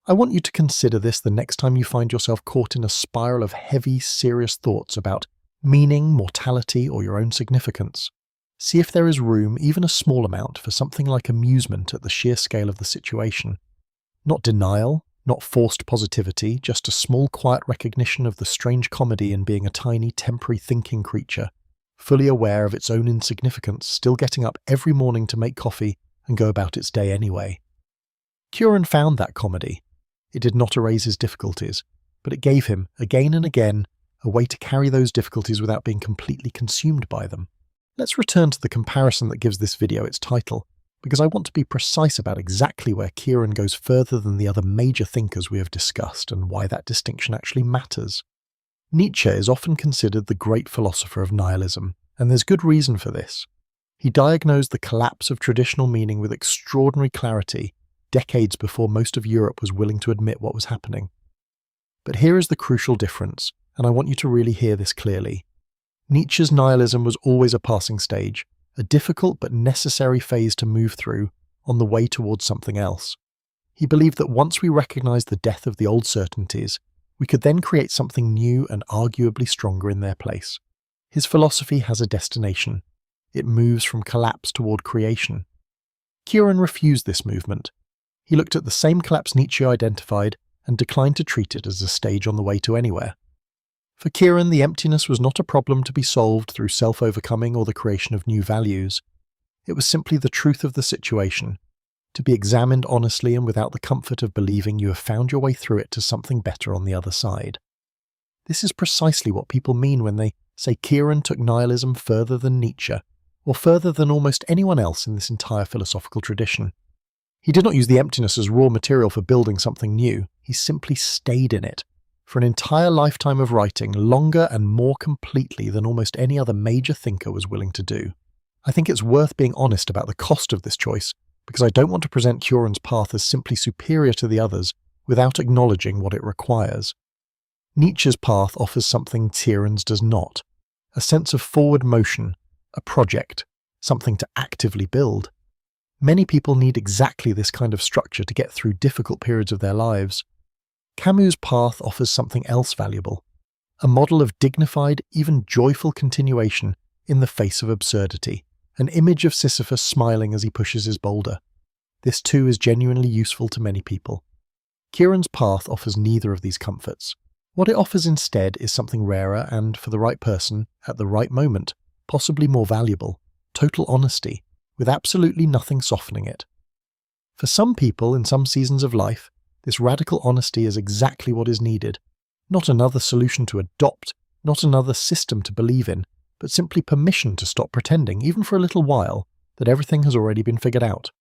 I want you to consider this the next time you find yourself caught in a spiral of heavy, serious thoughts about meaning, mortality, or your own significance. See if there is room, even a small amount, for something like amusement at the sheer scale of the situation. Not denial, not forced positivity, just a small quiet recognition of the strange comedy in being a tiny, temporary thinking creature, fully aware of its own insignificance, still getting up every morning to make coffee and go about its day anyway. Kieran found that comedy. It did not erase his difficulties, but it gave him, again and again, a way to carry those difficulties without being completely consumed by them. Let's return to the comparison that gives this video its title, because I want to be precise about exactly where Kieran goes further than the other major thinkers we have discussed and why that distinction actually matters. Nietzsche is often considered the great philosopher of nihilism, and there's good reason for this. He diagnosed the collapse of traditional meaning with extraordinary clarity, decades before most of Europe was willing to admit what was happening. But here is the crucial difference, and I want you to really hear this clearly. Nietzsche's nihilism was always a passing stage, a difficult but necessary phase to move through on the way towards something else. He believed that once we recognized the death of the old certainties, we could then create something new and arguably stronger in their place. His philosophy has a destination. It moves from collapse toward creation. Kieran refused this movement. He looked at the same collapse Nietzsche identified and declined to treat it as a stage on the way to anywhere. For Kieran, the emptiness was not a problem to be solved through self-overcoming or the creation of new values. It was simply the truth of the situation, to be examined honestly and without the comfort of believing you have found your way through it to something better on the other side. This is precisely what people mean when they say Kieran took nihilism further than Nietzsche, or further than almost anyone else in this entire philosophical tradition. He did not use the emptiness as raw material for building something new. He simply stayed in it for an entire lifetime of writing, longer and more completely than almost any other major thinker was willing to do. I think it's worth being honest about the cost of this choice, because I don't want to present Kieran's path as simply superior to the others without acknowledging what it requires. Nietzsche's path offers something Kieran's does not: a sense of forward motion, a project, something to actively build. Many people need exactly this kind of structure to get through difficult periods of their lives. Camus' path offers something else valuable: a model of dignified, even joyful continuation in the face of absurdity, an image of Sisyphus smiling as he pushes his boulder. This too is genuinely useful to many people. Kieran's path offers neither of these comforts. What it offers instead is something rarer and, for the right person, at the right moment, possibly more valuable: total honesty, with absolutely nothing softening it. For some people in some seasons of life, this radical honesty is exactly what is needed. Not another solution to adopt, not another system to believe in, but simply permission to stop pretending, even for a little while, that everything has already been figured out.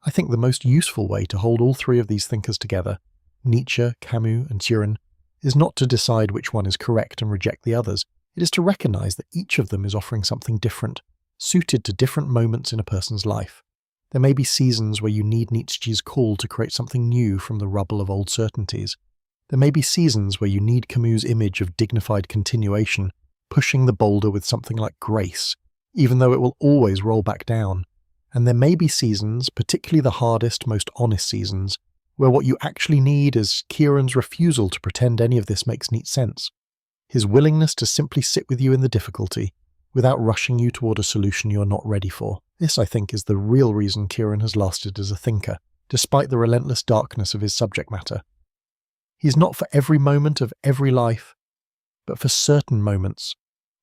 I think the most useful way to hold all three of these thinkers together, Nietzsche, Camus, and Kieran, is not to decide which one is correct and reject the others. It is to recognize that each of them is offering something different, suited to different moments in a person's life. There may be seasons where you need Nietzsche's call to create something new from the rubble of old certainties. There may be seasons where you need Camus' image of dignified continuation, pushing the boulder with something like grace, even though it will always roll back down. And there may be seasons, particularly the hardest, most honest seasons, where what you actually need is Kieran's refusal to pretend any of this makes neat sense. His willingness to simply sit with you in the difficulty, without rushing you toward a solution you're not ready for. This, I think, is the real reason Kieran has lasted as a thinker, despite the relentless darkness of his subject matter. He's not for every moment of every life, but for certain moments.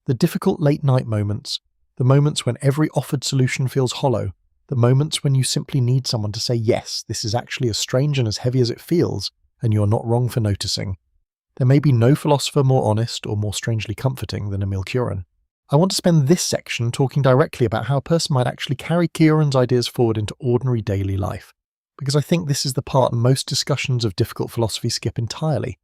The difficult late-night moments, the moments when every offered solution feels hollow, the moments when you simply need someone to say, yes, this is actually as strange and as heavy as it feels, and you're not wrong for noticing. There may be no philosopher more honest or more strangely comforting than Émile Kieran. I want to spend this section talking directly about how a person might actually carry Kieran's ideas forward into ordinary daily life, because I think this is the part most discussions of difficult philosophy skip entirely.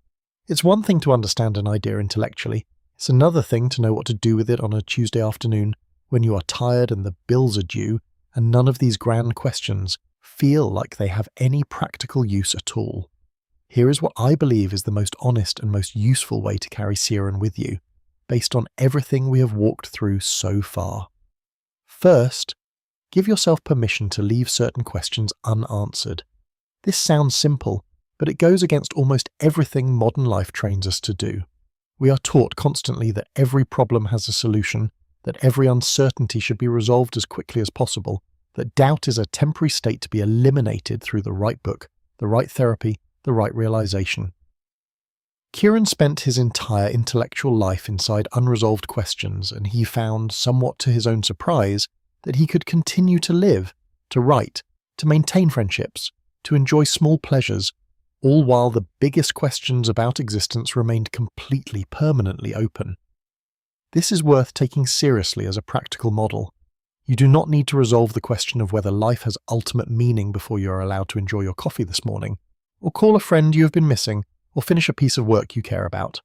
It's one thing to understand an idea intellectually, it's another thing to know what to do with it on a Tuesday afternoon when you are tired and the bills are due, and none of these grand questions feel like they have any practical use at all. Here is what I believe is the most honest and most useful way to carry Kieran with you, based on everything we have walked through so far. First, give yourself permission to leave certain questions unanswered. This sounds simple, but it goes against almost everything modern life trains us to do. We are taught constantly that every problem has a solution, that every uncertainty should be resolved as quickly as possible, that doubt is a temporary state to be eliminated through the right book, the right therapy, the right realization. Kieran spent his entire intellectual life inside unresolved questions, and he found, somewhat to his own surprise, that he could continue to live, to write, to maintain friendships, to enjoy small pleasures, all while the biggest questions about existence remained completely, permanently open. This is worth taking seriously as a practical model. You do not need to resolve the question of whether life has ultimate meaning before you are allowed to enjoy your coffee this morning, or call a friend you have been missing, or finish a piece of work you care about.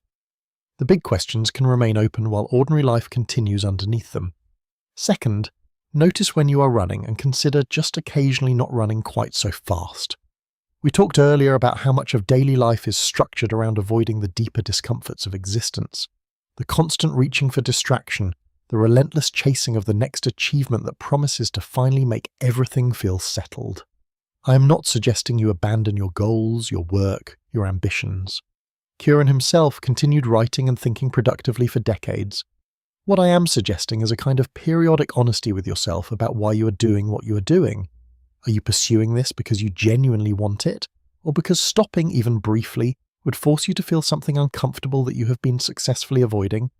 The big questions can remain open while ordinary life continues underneath them. Second, notice when you are running and consider just occasionally not running quite so fast. We talked earlier about how much of daily life is structured around avoiding the deeper discomforts of existence. the constant reaching for distraction, the relentless chasing of the next achievement that promises to finally make everything feel settled. I am not suggesting you abandon your goals, your work, your ambitions. Kieran himself continued writing and thinking productively for decades. What I am suggesting is a kind of periodic honesty with yourself about why you are doing what you are doing. Are you pursuing this because you genuinely want it, or because stopping even briefly would force you to feel something uncomfortable that you have been successfully avoiding?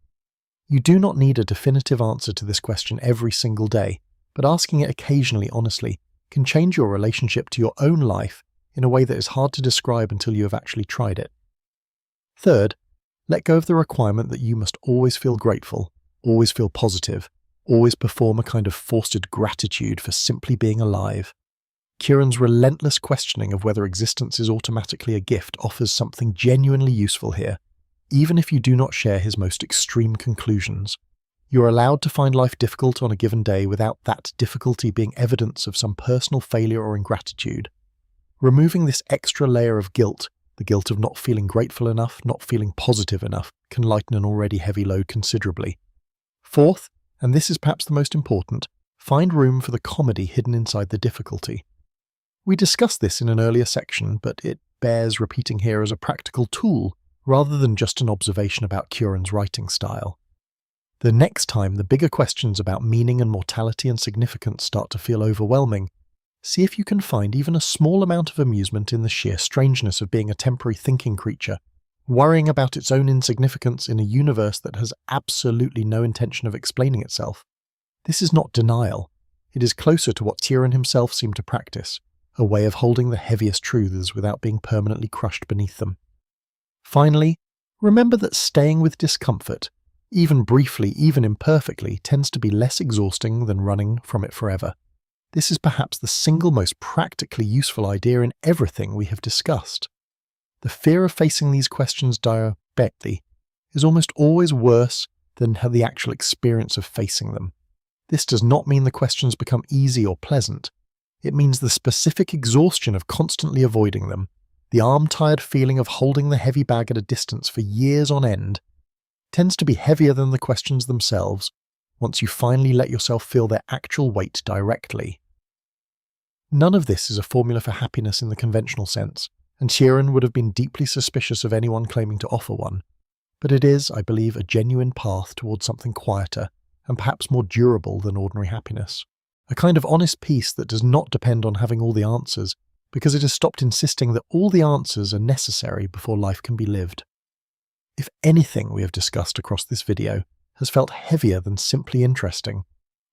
You do not need a definitive answer to this question every single day, but asking it occasionally honestly can change your relationship to your own life in a way that is hard to describe until you have actually tried it. Third, let go of the requirement that you must always feel grateful, always feel positive, always perform a kind of forced gratitude for simply being alive. Kieran's relentless questioning of whether existence is automatically a gift offers something genuinely useful here, even if you do not share his most extreme conclusions. You are allowed to find life difficult on a given day without that difficulty being evidence of some personal failure or ingratitude. Removing this extra layer of guilt, the guilt of not feeling grateful enough, not feeling positive enough, can lighten an already heavy load considerably. Fourth, and this is perhaps the most important, find room for the comedy hidden inside the difficulty. We discussed this in an earlier section, but it bears repeating here as a practical tool rather than just an observation about Kieran's writing style. The next time the bigger questions about meaning and mortality and significance start to feel overwhelming, see if you can find even a small amount of amusement in the sheer strangeness of being a temporary thinking creature, worrying about its own insignificance in a universe that has absolutely no intention of explaining itself. This is not denial. It is closer to what Kieran himself seemed to practice, a way of holding the heaviest truths without being permanently crushed beneath them. Finally, remember that staying with discomfort, even briefly, even imperfectly, tends to be less exhausting than running from it forever. This is perhaps the single most practically useful idea in everything we have discussed. The fear of facing these questions directly is almost always worse than the actual experience of facing them. This does not mean the questions become easy or pleasant. It means the specific exhaustion of constantly avoiding them, the arm-tired feeling of holding the heavy bag at a distance for years on end, tends to be heavier than the questions themselves once you finally let yourself feel their actual weight directly. None of this is a formula for happiness in the conventional sense, and Kieran would have been deeply suspicious of anyone claiming to offer one. But it is, I believe, a genuine path towards something quieter and perhaps more durable than ordinary happiness. A kind of honest peace that does not depend on having all the answers, because it has stopped insisting that all the answers are necessary before life can be lived. If anything we have discussed across this video has felt heavier than simply interesting,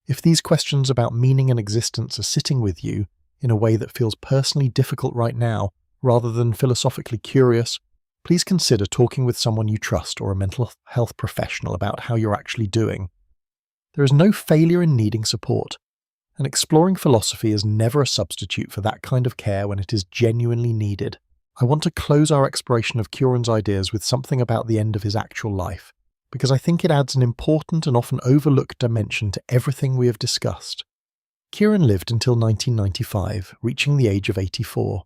if these questions about meaning and existence are sitting with you in a way that feels personally difficult right now, rather than philosophically curious, please consider talking with someone you trust or a mental health professional about how you're actually doing. There is no failure in needing support, and exploring philosophy is never a substitute for that kind of care when it is genuinely needed. I want to close our exploration of Kieran's ideas with something about the end of his actual life, because I think it adds an important and often overlooked dimension to everything we have discussed. Kieran lived until 1995, reaching the age of 84.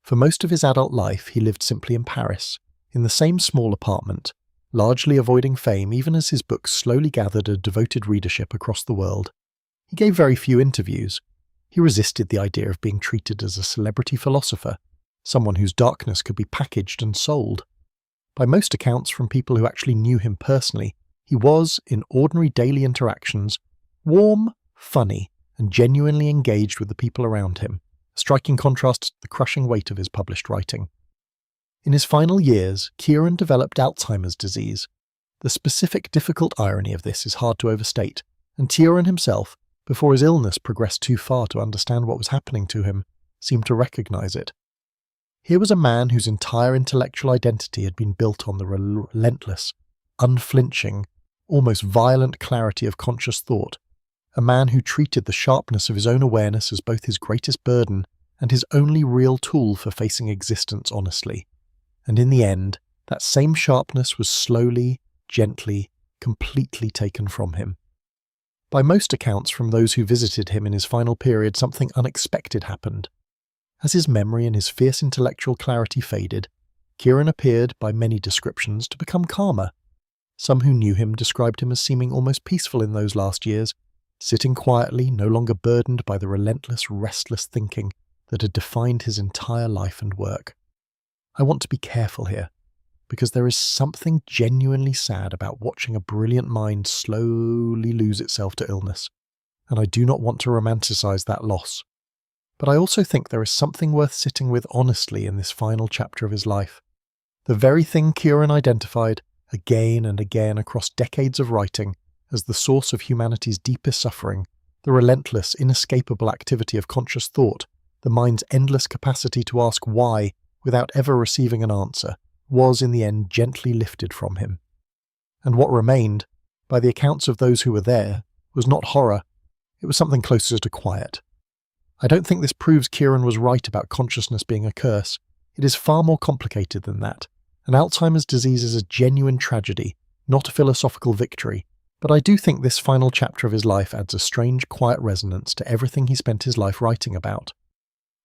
For most of his adult life, he lived simply in Paris, in the same small apartment, largely avoiding fame even as his books slowly gathered a devoted readership across the world. He gave very few interviews. He resisted the idea of being treated as a celebrity philosopher, someone whose darkness could be packaged and sold. By most accounts from people who actually knew him personally, he was, in ordinary daily interactions, warm, funny, and genuinely engaged with the people around him, a striking contrast to the crushing weight of his published writing. In his final years, Kieran developed Alzheimer's disease. The specific difficult irony of this is hard to overstate, and Kieran himself, before his illness progressed too far to understand what was happening to him, seemed to recognize it. Here was a man whose entire intellectual identity had been built on the relentless, unflinching, almost violent clarity of conscious thought, a man who treated the sharpness of his own awareness as both his greatest burden and his only real tool for facing existence honestly. And in the end, that same sharpness was slowly, gently, completely taken from him. By most accounts from those who visited him in his final period, something unexpected happened. As his memory and his fierce intellectual clarity faded, Kieran appeared, by many descriptions, to become calmer. Some who knew him described him as seeming almost peaceful in those last years, sitting quietly, no longer burdened by the relentless, restless thinking that had defined his entire life and work. I want to be careful here, because there is something genuinely sad about watching a brilliant mind slowly lose itself to illness, and I do not want to romanticize that loss. But I also think there is something worth sitting with honestly in this final chapter of his life. The very thing Kieran identified, again and again across decades of writing, as the source of humanity's deepest suffering, the relentless, inescapable activity of conscious thought, the mind's endless capacity to ask why without ever receiving an answer, was in the end gently lifted from him. And what remained, by the accounts of those who were there, was not horror, it was something closer to quiet. I don't think this proves Kieran was right about consciousness being a curse. It is far more complicated than that. And Alzheimer's disease is a genuine tragedy, not a philosophical victory, but I do think this final chapter of his life adds a strange, quiet resonance to everything he spent his life writing about.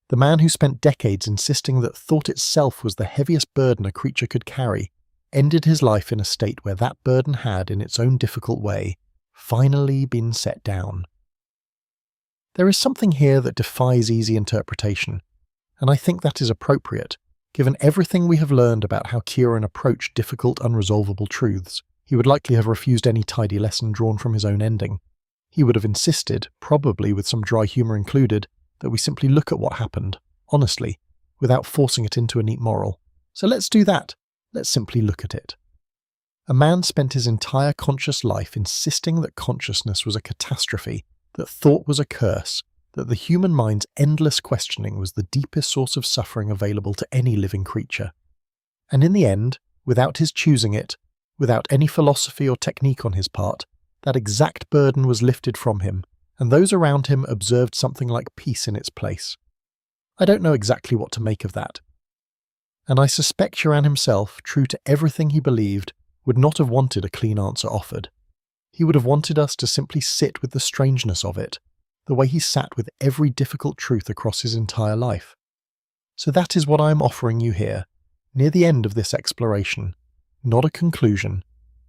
The man who spent decades insisting that thought itself was the heaviest burden a creature could carry, ended his life in a state where that burden had, in its own difficult way, finally been set down. There is something here that defies easy interpretation, and I think that is appropriate, given everything we have learned about how Kieran approached difficult, unresolvable truths. He would likely have refused any tidy lesson drawn from his own ending. He would have insisted, probably with some dry humour included, that we simply look at what happened, honestly, without forcing it into a neat moral. So let's do that. Let's simply look at it. A man spent his entire conscious life insisting that consciousness was a catastrophe, that thought was a curse, that the human mind's endless questioning was the deepest source of suffering available to any living creature. And in the end, without his choosing it, without any philosophy or technique on his part, that exact burden was lifted from him, and those around him observed something like peace in its place. I don't know exactly what to make of that. And I suspect Kieran himself, true to everything he believed, would not have wanted a clean answer offered. He would have wanted us to simply sit with the strangeness of it, the way he sat with every difficult truth across his entire life. So that is what I am offering you here, near the end of this exploration, not a conclusion,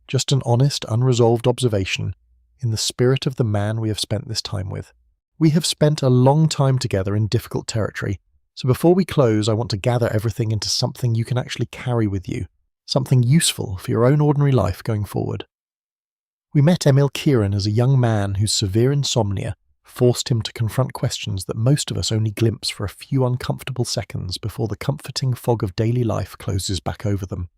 just an honest, unresolved observation, in the spirit of the man we have spent this time with. We have spent a long time together in difficult territory, so before we close I want to gather everything into something you can actually carry with you, something useful for your own ordinary life going forward. We met Emil Kieran as a young man whose severe insomnia forced him to confront questions that most of us only glimpse for a few uncomfortable seconds before the comforting fog of daily life closes back over them.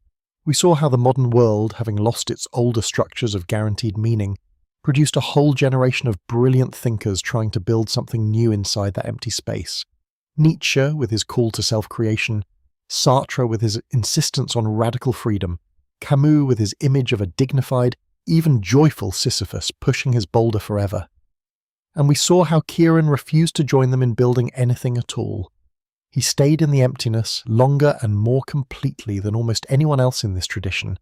We saw how the modern world, having lost its older structures of guaranteed meaning, produced a whole generation of brilliant thinkers trying to build something new inside that empty space. Nietzsche with his call to self-creation, Sartre with his insistence on radical freedom, Camus with his image of a dignified, even joyful Sisyphus pushing his boulder forever. And we saw how Kieran refused to join them in building anything at all. He stayed in the emptiness longer and more completely than almost anyone else in this tradition,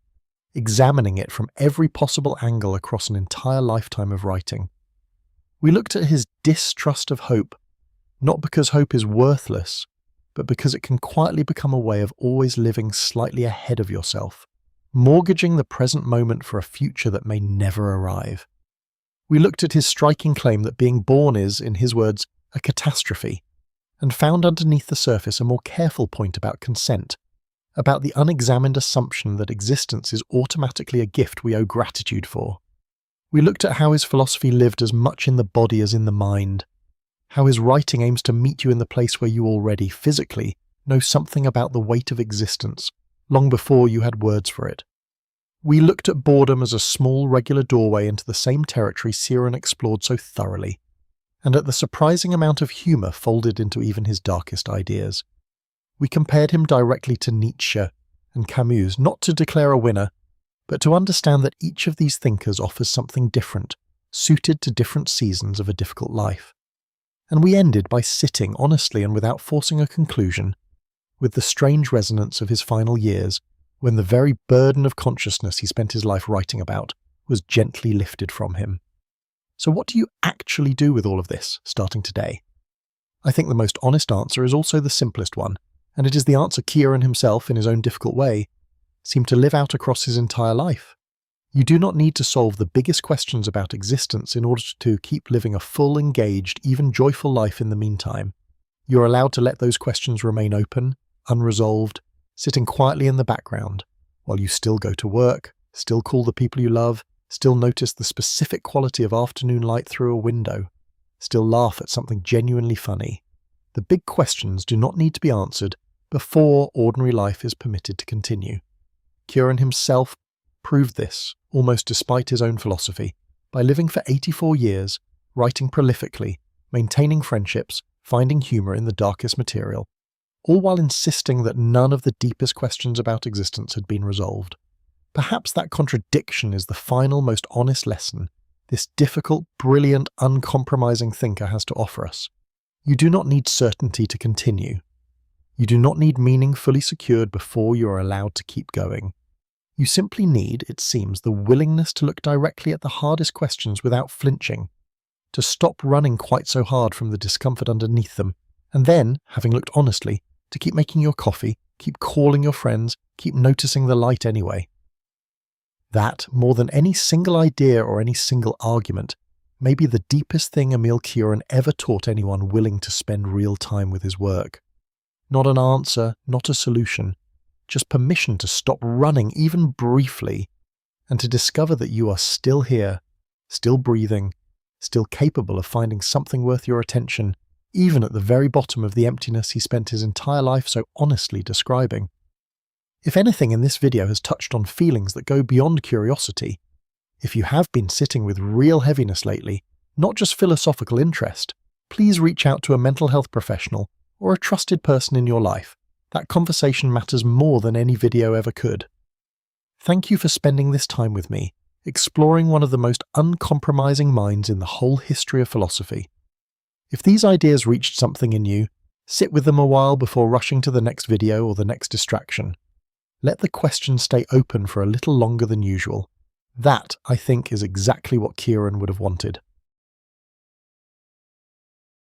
examining it from every possible angle across an entire lifetime of writing. We looked at his distrust of hope, not because hope is worthless, but because it can quietly become a way of always living slightly ahead of yourself, mortgaging the present moment for a future that may never arrive. We looked at his striking claim that being born is, in his words, a catastrophe, and found underneath the surface a more careful point about consent, about the unexamined assumption that existence is automatically a gift we owe gratitude for. We looked at how his philosophy lived as much in the body as in the mind, how his writing aims to meet you in the place where you already, physically, know something about the weight of existence, long before you had words for it. We looked at boredom as a small, regular doorway into the same territory Kieran explored so thoroughly, and at the surprising amount of humour folded into even his darkest ideas. We compared him directly to Nietzsche and Camus, not to declare a winner, but to understand that each of these thinkers offers something different, suited to different seasons of a difficult life. And we ended by sitting honestly and without forcing a conclusion, with the strange resonance of his final years, when the very burden of consciousness he spent his life writing about was gently lifted from him. So what do you actually do with all of this, starting today? I think the most honest answer is also the simplest one, and it is the answer Kieran himself, in his own difficult way, seemed to live out across his entire life. You do not need to solve the biggest questions about existence in order to keep living a full, engaged, even joyful life in the meantime. You're allowed to let those questions remain open, unresolved, sitting quietly in the background, while you still go to work, still call the people you love, still notice the specific quality of afternoon light through a window, still laugh at something genuinely funny. The big questions do not need to be answered before ordinary life is permitted to continue. Kieran himself proved this, almost despite his own philosophy, by living for 84 years, writing prolifically, maintaining friendships, finding humour in the darkest material, all while insisting that none of the deepest questions about existence had been resolved. Perhaps that contradiction is the final, most honest lesson this difficult, brilliant, uncompromising thinker has to offer us. You do not need certainty to continue. You do not need meaning fully secured before you are allowed to keep going. You simply need, it seems, the willingness to look directly at the hardest questions without flinching, to stop running quite so hard from the discomfort underneath them, and then, having looked honestly, to keep making your coffee, keep calling your friends, keep noticing the light anyway. That, more than any single idea or any single argument, may be the deepest thing Emil Kieran ever taught anyone willing to spend real time with his work. Not an answer, not a solution, just permission to stop running even briefly, and to discover that you are still here, still breathing, still capable of finding something worth your attention, even at the very bottom of the emptiness he spent his entire life so honestly describing. If anything in this video has touched on feelings that go beyond curiosity, if you have been sitting with real heaviness lately, not just philosophical interest, please reach out to a mental health professional or a trusted person in your life. That conversation matters more than any video ever could. Thank you for spending this time with me, exploring one of the most uncompromising minds in the whole history of philosophy. If these ideas reached something in you, sit with them a while before rushing to the next video or the next distraction. Let the question stay open for a little longer than usual. That, I think, is exactly what Kieran would have wanted.